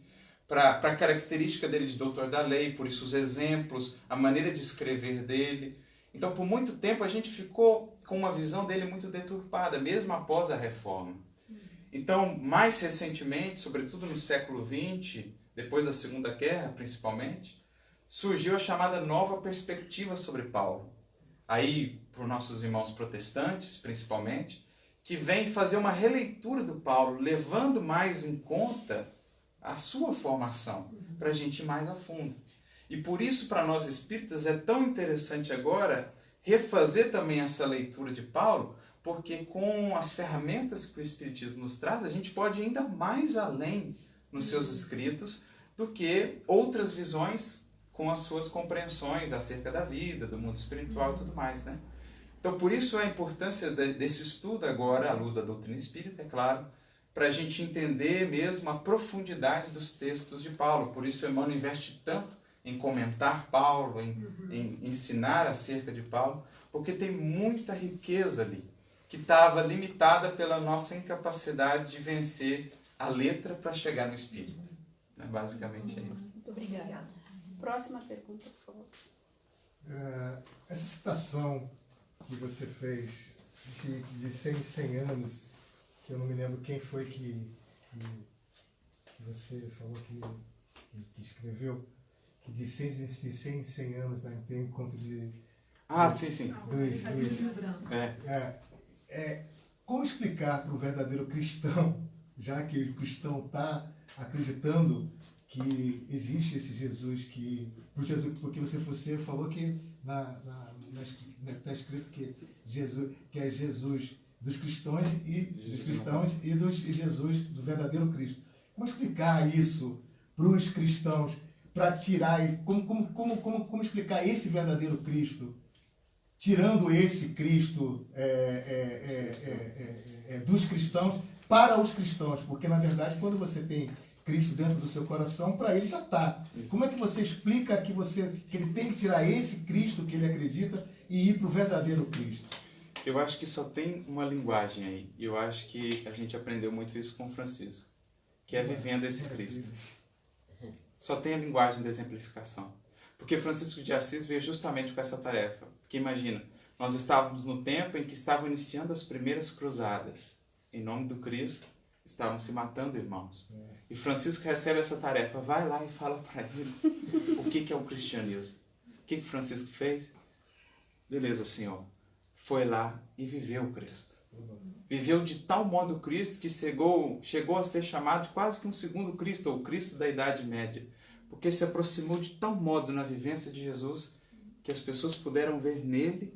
para a característica dele de doutor da lei, por isso os exemplos, a maneira de escrever dele. Então, por muito tempo, a gente ficou com uma visão dele muito deturpada, mesmo após a Reforma. Então, mais recentemente, sobretudo no século XX, depois da Segunda Guerra principalmente, surgiu a chamada nova perspectiva sobre Paulo. Aí, por nossos irmãos protestantes, principalmente, que vem fazer uma releitura do Paulo, levando mais em conta a sua formação, para a gente ir mais a fundo. E por isso, para nós espíritas, é tão interessante agora refazer também essa leitura de Paulo, porque com as ferramentas que o Espiritismo nos traz, a gente pode ir ainda mais além nos seus escritos do que outras visões com as suas compreensões acerca da vida, do mundo espiritual e tudo mais, né? Então, por isso a importância desse estudo agora, à luz da doutrina espírita, é claro, para a gente entender mesmo a profundidade dos textos de Paulo. Por isso Emmanuel investe tanto em comentar Paulo, em ensinar acerca de Paulo, porque tem muita riqueza ali, que estava limitada pela nossa incapacidade de vencer a letra para chegar no espírito. Né? Basicamente é isso. Muito obrigada. Próxima pergunta, por favor. Essa citação que você fez de 100 em 100 anos, que eu não me lembro quem foi que você falou que escreveu, que de 100 em 100 anos, né, tem encontro de... Sim. Como explicar para o verdadeiro cristão, já que o cristão está acreditando que existe esse Jesus, porque você falou que está escrito que é Jesus dos cristãos e Jesus do verdadeiro Cristo. Como explicar isso para os cristãos, para tirar, como explicar esse verdadeiro Cristo, tirando esse Cristo dos cristãos para os cristãos? Porque, na verdade, quando você tem Cristo dentro do seu coração, para ele já está. Como é que você explica que ele tem que tirar esse Cristo que ele acredita e ir para o verdadeiro Cristo? Eu acho que só tem uma linguagem aí. E eu acho que a gente aprendeu muito isso com Francisco, que é vivendo esse Cristo. Só tem a linguagem da exemplificação. Porque Francisco de Assis veio justamente com essa tarefa. Porque imagina, nós estávamos no tempo em que estavam iniciando as primeiras cruzadas. Em nome do Cristo, estavam se matando irmãos. E Francisco recebe essa tarefa. Vai lá e fala para eles o que é o cristianismo. O que Francisco fez? Beleza, Senhor. Foi lá e viveu o Cristo. Viveu de tal modo o Cristo que chegou a ser chamado de quase que um segundo Cristo, ou o Cristo da Idade Média. Porque se aproximou de tal modo na vivência de Jesus que as pessoas puderam ver nele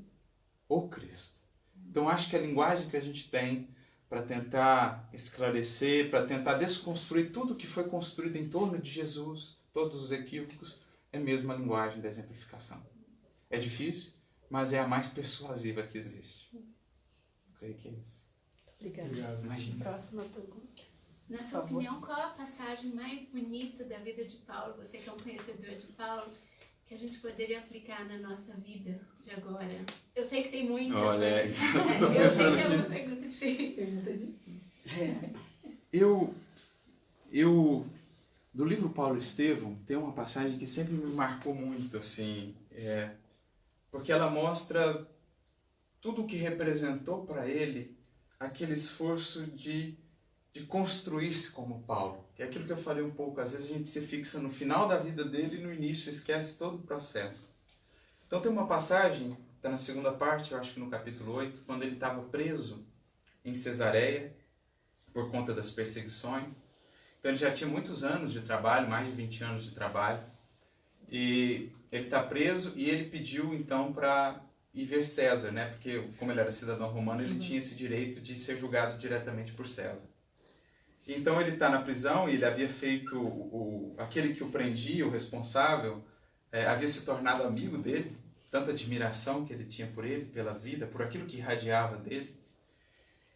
o Cristo. Então acho que a linguagem que a gente tem para tentar esclarecer, para tentar desconstruir tudo que foi construído em torno de Jesus, todos os equívocos, é mesmo a linguagem da exemplificação. É difícil, mas é a mais persuasiva que existe. Creio que é isso. Obrigada. Imagina. Próxima pergunta. Na sua opinião, qual a passagem mais bonita da vida de Paulo, você que é um conhecedor de Paulo, que a gente poderia aplicar na nossa vida de agora? Eu sei que tem muitas, Olha, mas isso eu tô eu sei pensando que é uma aqui. pergunta difícil. Pergunta difícil. Do livro Paulo Estevão, tem uma passagem que sempre me marcou muito, assim, porque ela mostra tudo o que representou para ele aquele esforço de construir-se como Paulo. Que é aquilo que eu falei um pouco, às vezes a gente se fixa no final da vida dele e no início esquece todo o processo. Então tem uma passagem, está na segunda parte, eu acho que no capítulo 8, quando ele estava preso em Cesareia por conta das perseguições. Então ele já tinha muitos anos de trabalho, mais de 20 anos de trabalho, e ele está preso e ele pediu então para ir ver César, né? Porque como ele era cidadão romano, ele tinha esse direito de ser julgado diretamente por César. Então ele está na prisão e ele havia feito, aquele que o prendia, o responsável, havia se tornado amigo dele, tanta admiração que ele tinha por ele, pela vida, por aquilo que irradiava dele.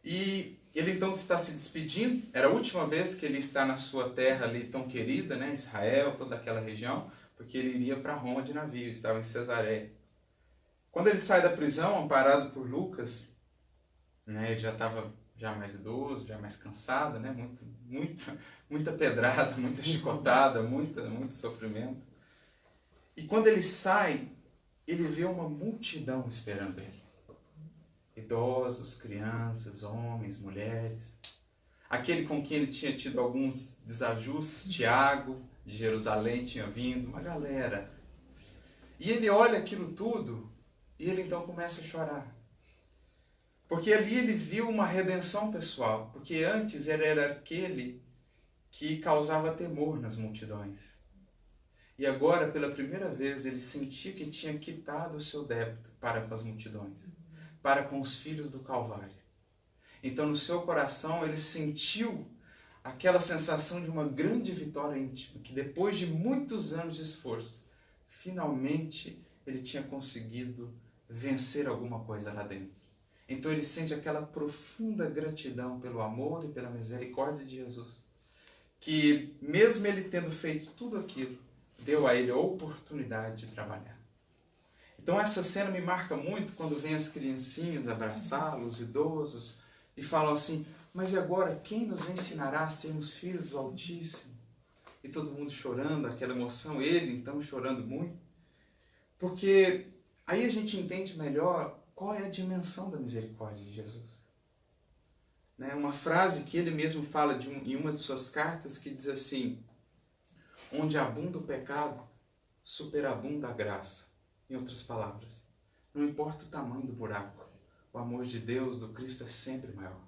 E ele então está se despedindo, era a última vez que ele está na sua terra ali tão querida, né, Israel, toda aquela região, porque ele iria para Roma de navio, estava em Cesareia. Quando ele sai da prisão, amparado por Lucas, né, ele já estava mais idoso, já mais cansado, né, muita pedrada, muita chicotada, muito sofrimento. E quando ele sai, ele vê uma multidão esperando ele. idosos, crianças, homens, mulheres. Aquele com quem ele tinha tido alguns desajustes, Tiago, de Jerusalém, tinha vindo, uma galera. E ele olha aquilo tudo e ele então começa a chorar. Porque ali ele viu uma redenção pessoal, porque antes ele era aquele que causava temor nas multidões. E agora, pela primeira vez, ele sentia que tinha quitado o seu débito para com as multidões, para com os filhos do Calvário. Então, no seu coração, ele sentiu aquela sensação de uma grande vitória íntima, que depois de muitos anos de esforço, finalmente ele tinha conseguido vencer alguma coisa lá dentro. Então ele sente aquela profunda gratidão pelo amor e pela misericórdia de Jesus, que mesmo ele tendo feito tudo aquilo, deu a ele a oportunidade de trabalhar. Então essa cena me marca muito quando vem as criancinhas abraçá-lo, os idosos, e falam assim, mas e agora quem nos ensinará a sermos filhos do Altíssimo? E todo mundo chorando, aquela emoção, ele então chorando muito, porque aí a gente entende melhor qual é a dimensão da misericórdia de Jesus. Uma frase que ele mesmo fala em uma de suas cartas, que diz assim, onde abunda o pecado, superabunda a graça. Em outras palavras, não importa o tamanho do buraco, o amor de Deus, do Cristo, é sempre maior.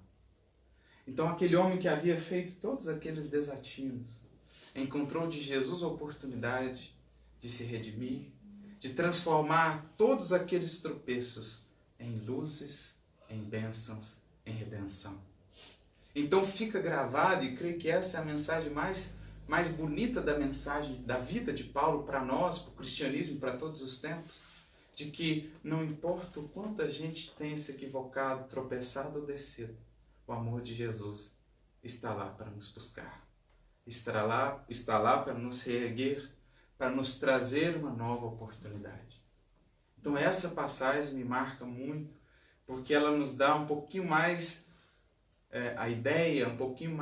Então aquele homem que havia feito todos aqueles desatinos, encontrou de Jesus a oportunidade de se redimir, de transformar todos aqueles tropeços em luzes, em bênçãos, em redenção. Então fica gravado, e creio que essa é a mensagem mais bonita da mensagem, da vida de Paulo para nós, para o cristianismo, para todos os tempos, de que não importa o quanto a gente tenha se equivocado, tropeçado ou descido, o amor de Jesus está lá para nos buscar. Está lá para nos reerguer, para nos trazer uma nova oportunidade. Então essa passagem me marca muito, porque ela nos dá um pouquinho mais a ideia, um pouquinho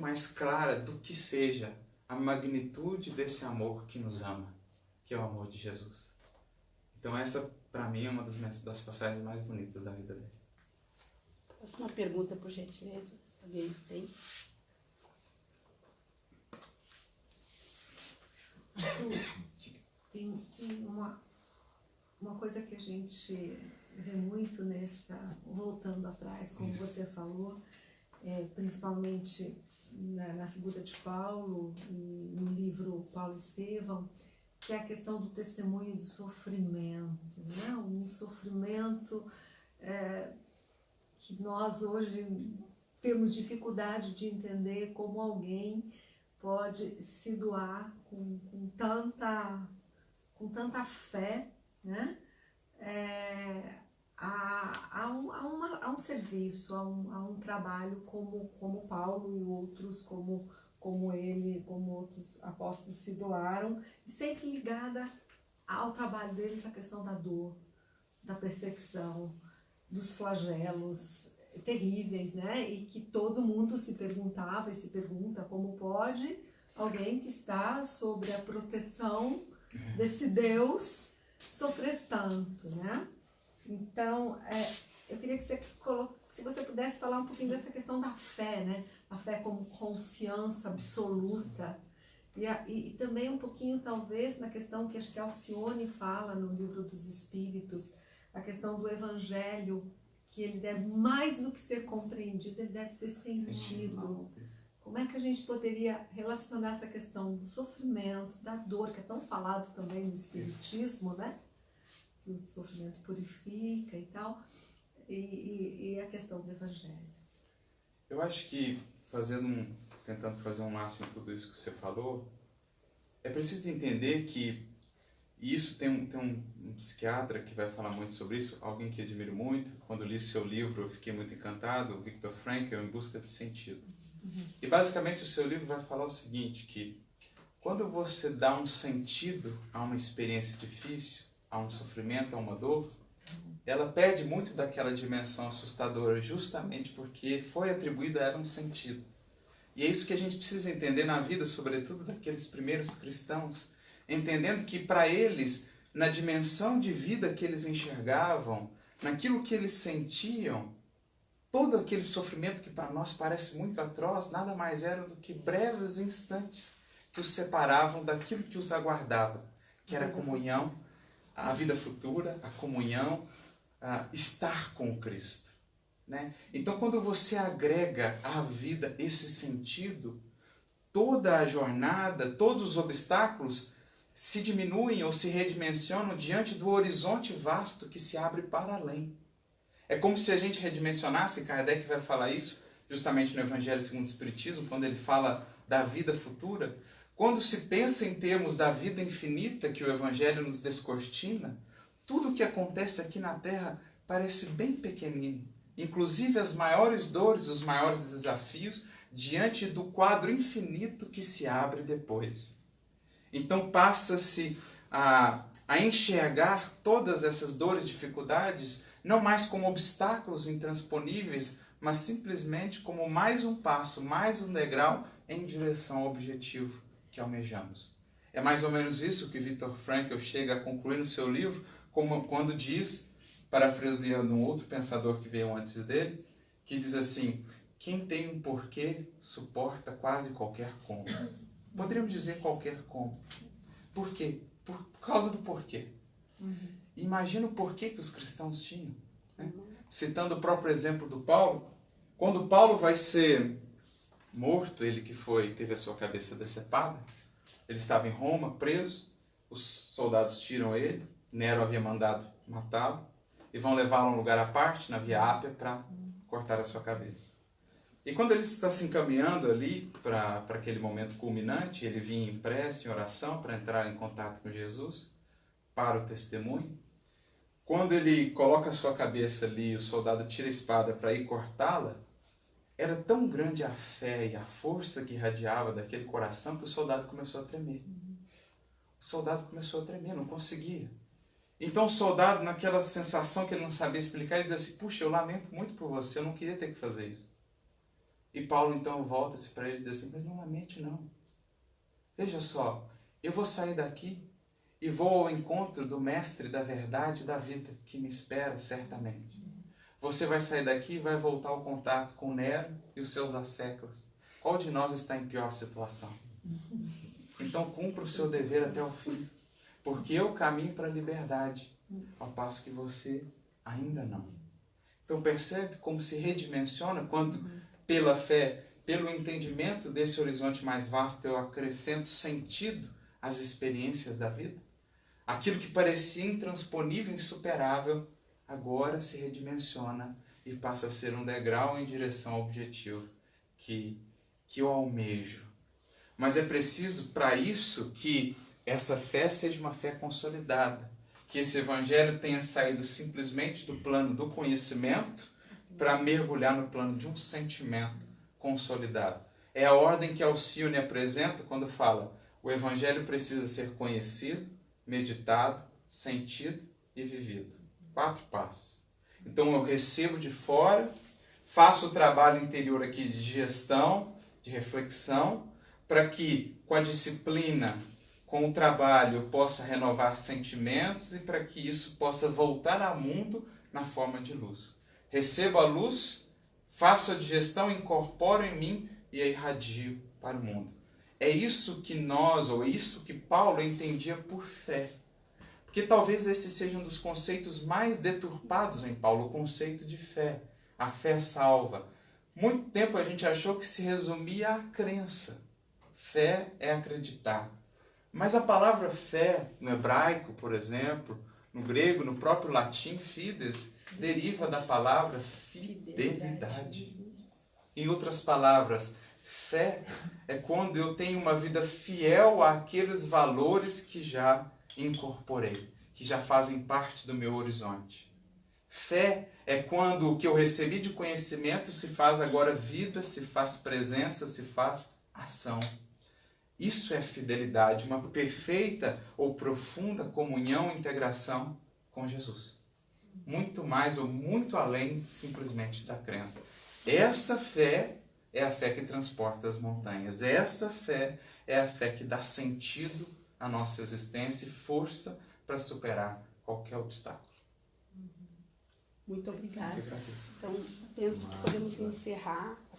mais clara do que seja a magnitude desse amor que nos ama, que é o amor de Jesus. Então essa, para mim, é uma das passagens mais bonitas da vida dele. Próxima pergunta, por gentileza, se alguém tem. Tem uma coisa que a gente vê muito voltando atrás, como você falou, principalmente na figura de Paulo e no livro Paulo Estevão, que é a questão do testemunho do sofrimento, né? Um sofrimento que nós hoje temos dificuldade de entender como alguém pode se doar com tanta fé, né? A um serviço, a um trabalho como Paulo e outros como ele, como outros apóstolos se doaram, e sempre ligada ao trabalho deles a questão da dor, da perseguição, dos flagelos terríveis, né? E que todo mundo se perguntava e se pergunta como pode alguém que está sob a proteção desse Deus sofrer tanto, né? Então, eu queria que se você pudesse falar um pouquinho dessa questão da fé, né? A fé como confiança absoluta. E também um pouquinho, talvez, na questão que acho que Alcione fala no Livro dos Espíritos, a questão do Evangelho, que ele deve, mais do que ser compreendido, ele deve ser sentido. Como é que a gente poderia relacionar essa questão do sofrimento, da dor, que é tão falado também no Espiritismo, né? Que o sofrimento purifica e tal, e a questão do Evangelho. Eu acho que, tentando fazer um máximo em tudo isso que você falou, é preciso entender que, e isso tem um psiquiatra que vai falar muito sobre isso, alguém que admiro muito. Quando li seu livro eu fiquei muito encantado, o Viktor Frankl, Em Busca de Sentido. E basicamente o seu livro vai falar o seguinte, que quando você dá um sentido a uma experiência difícil, a um sofrimento, a uma dor, ela perde muito daquela dimensão assustadora, justamente porque foi atribuída a ela um sentido. E é isso que a gente precisa entender na vida, sobretudo daqueles primeiros cristãos, entendendo que para eles, na dimensão de vida que eles enxergavam, naquilo que eles sentiam, todo aquele sofrimento que para nós parece muito atroz, nada mais era do que breves instantes que os separavam daquilo que os aguardava, que era a comunhão, a vida futura, a comunhão, a estar com Cristo. Né? Então, quando você agrega à vida esse sentido, toda a jornada, todos os obstáculos se diminuem ou se redimensionam diante do horizonte vasto que se abre para além. É como se a gente redimensionasse, Kardec vai falar isso justamente no Evangelho segundo o Espiritismo, quando ele fala da vida futura. Quando se pensa em termos da vida infinita que o Evangelho nos descortina, tudo o que acontece aqui na Terra parece bem pequenino. Inclusive as maiores dores, os maiores desafios, diante do quadro infinito que se abre depois. Então passa-se a enxergar todas essas dores, dificuldades, não mais como obstáculos intransponíveis, mas simplesmente como mais um passo, mais um degrau em direção ao objetivo que almejamos. É mais ou menos isso que Viktor Frankl chega a concluir no seu livro, quando diz, parafraseando um outro pensador que veio antes dele, que diz assim: quem tem um porquê suporta quase qualquer como. Poderíamos dizer qualquer como. Por quê? Por causa do porquê. Imagina o porquê que os cristãos tinham. Né? Citando o próprio exemplo do Paulo, quando Paulo vai ser morto, ele que teve a sua cabeça decepada, ele estava em Roma, preso, os soldados tiram ele, Nero havia mandado matá-lo, e vão levá-lo a um lugar à parte, na Via Ápia, para cortar a sua cabeça. E quando ele está se encaminhando ali para aquele momento culminante, ele vinha em prece, em oração, para entrar em contato com Jesus, para o testemunho. Quando ele coloca a sua cabeça ali, o soldado tira a espada para ir cortá-la, era tão grande a fé e a força que irradiava daquele coração que o soldado começou a tremer. O soldado começou a tremer, não conseguia. Então o soldado, naquela sensação que ele não sabia explicar, ele diz assim: puxa, eu lamento muito por você, eu não queria ter que fazer isso. E Paulo então volta-se para ele e diz assim: mas não lamente não. Veja só, eu vou sair daqui e vou ao encontro do mestre da verdade e da vida, que me espera certamente. Você vai sair daqui e vai voltar ao contato com Nero e os seus asseclas. Qual de nós está em pior situação? Então cumpra o seu dever até o fim, porque eu caminho para a liberdade, ao passo que você ainda não. Então percebe como se redimensiona quando, pela fé, pelo entendimento desse horizonte mais vasto, eu acrescento sentido às experiências da vida? Aquilo que parecia intransponível, insuperável, agora se redimensiona e passa a ser um degrau em direção ao objetivo que eu almejo. Mas é preciso, para isso, que essa fé seja uma fé consolidada, que esse evangelho tenha saído simplesmente do plano do conhecimento para mergulhar no plano de um sentimento consolidado. É a ordem que Alcione apresenta quando fala: o evangelho precisa ser conhecido, meditado, sentido e vivido. 4 passos. Então eu recebo de fora, faço o trabalho interior aqui de gestão, de reflexão, para que com a disciplina, com o trabalho, eu possa renovar sentimentos e para que isso possa voltar ao mundo na forma de luz. Recebo a luz, faço a digestão, incorporo em mim e a irradio para o mundo. É isso que nós, ou isso que Paulo entendia por fé. Porque talvez esse seja um dos conceitos mais deturpados em Paulo, o conceito de fé. A fé salva. Muito tempo a gente achou que se resumia à crença. Fé é acreditar. Mas a palavra fé, no hebraico, por exemplo, no grego, no próprio latim, fides, deriva da palavra fidelidade. Em outras palavras, fé é quando eu tenho uma vida fiel àqueles valores que já incorporei, que já fazem parte do meu horizonte. Fé é quando o que eu recebi de conhecimento se faz agora vida, se faz presença, se faz ação. Isso é fidelidade, uma perfeita ou profunda comunhão e integração com Jesus. Muito mais ou muito além simplesmente da crença. Essa fé é a fé que transporta as montanhas. Essa fé é a fé que dá sentido à nossa existência e força para superar qualquer obstáculo. Muito obrigada. Eu agradeço. Então, penso que podemos encerrar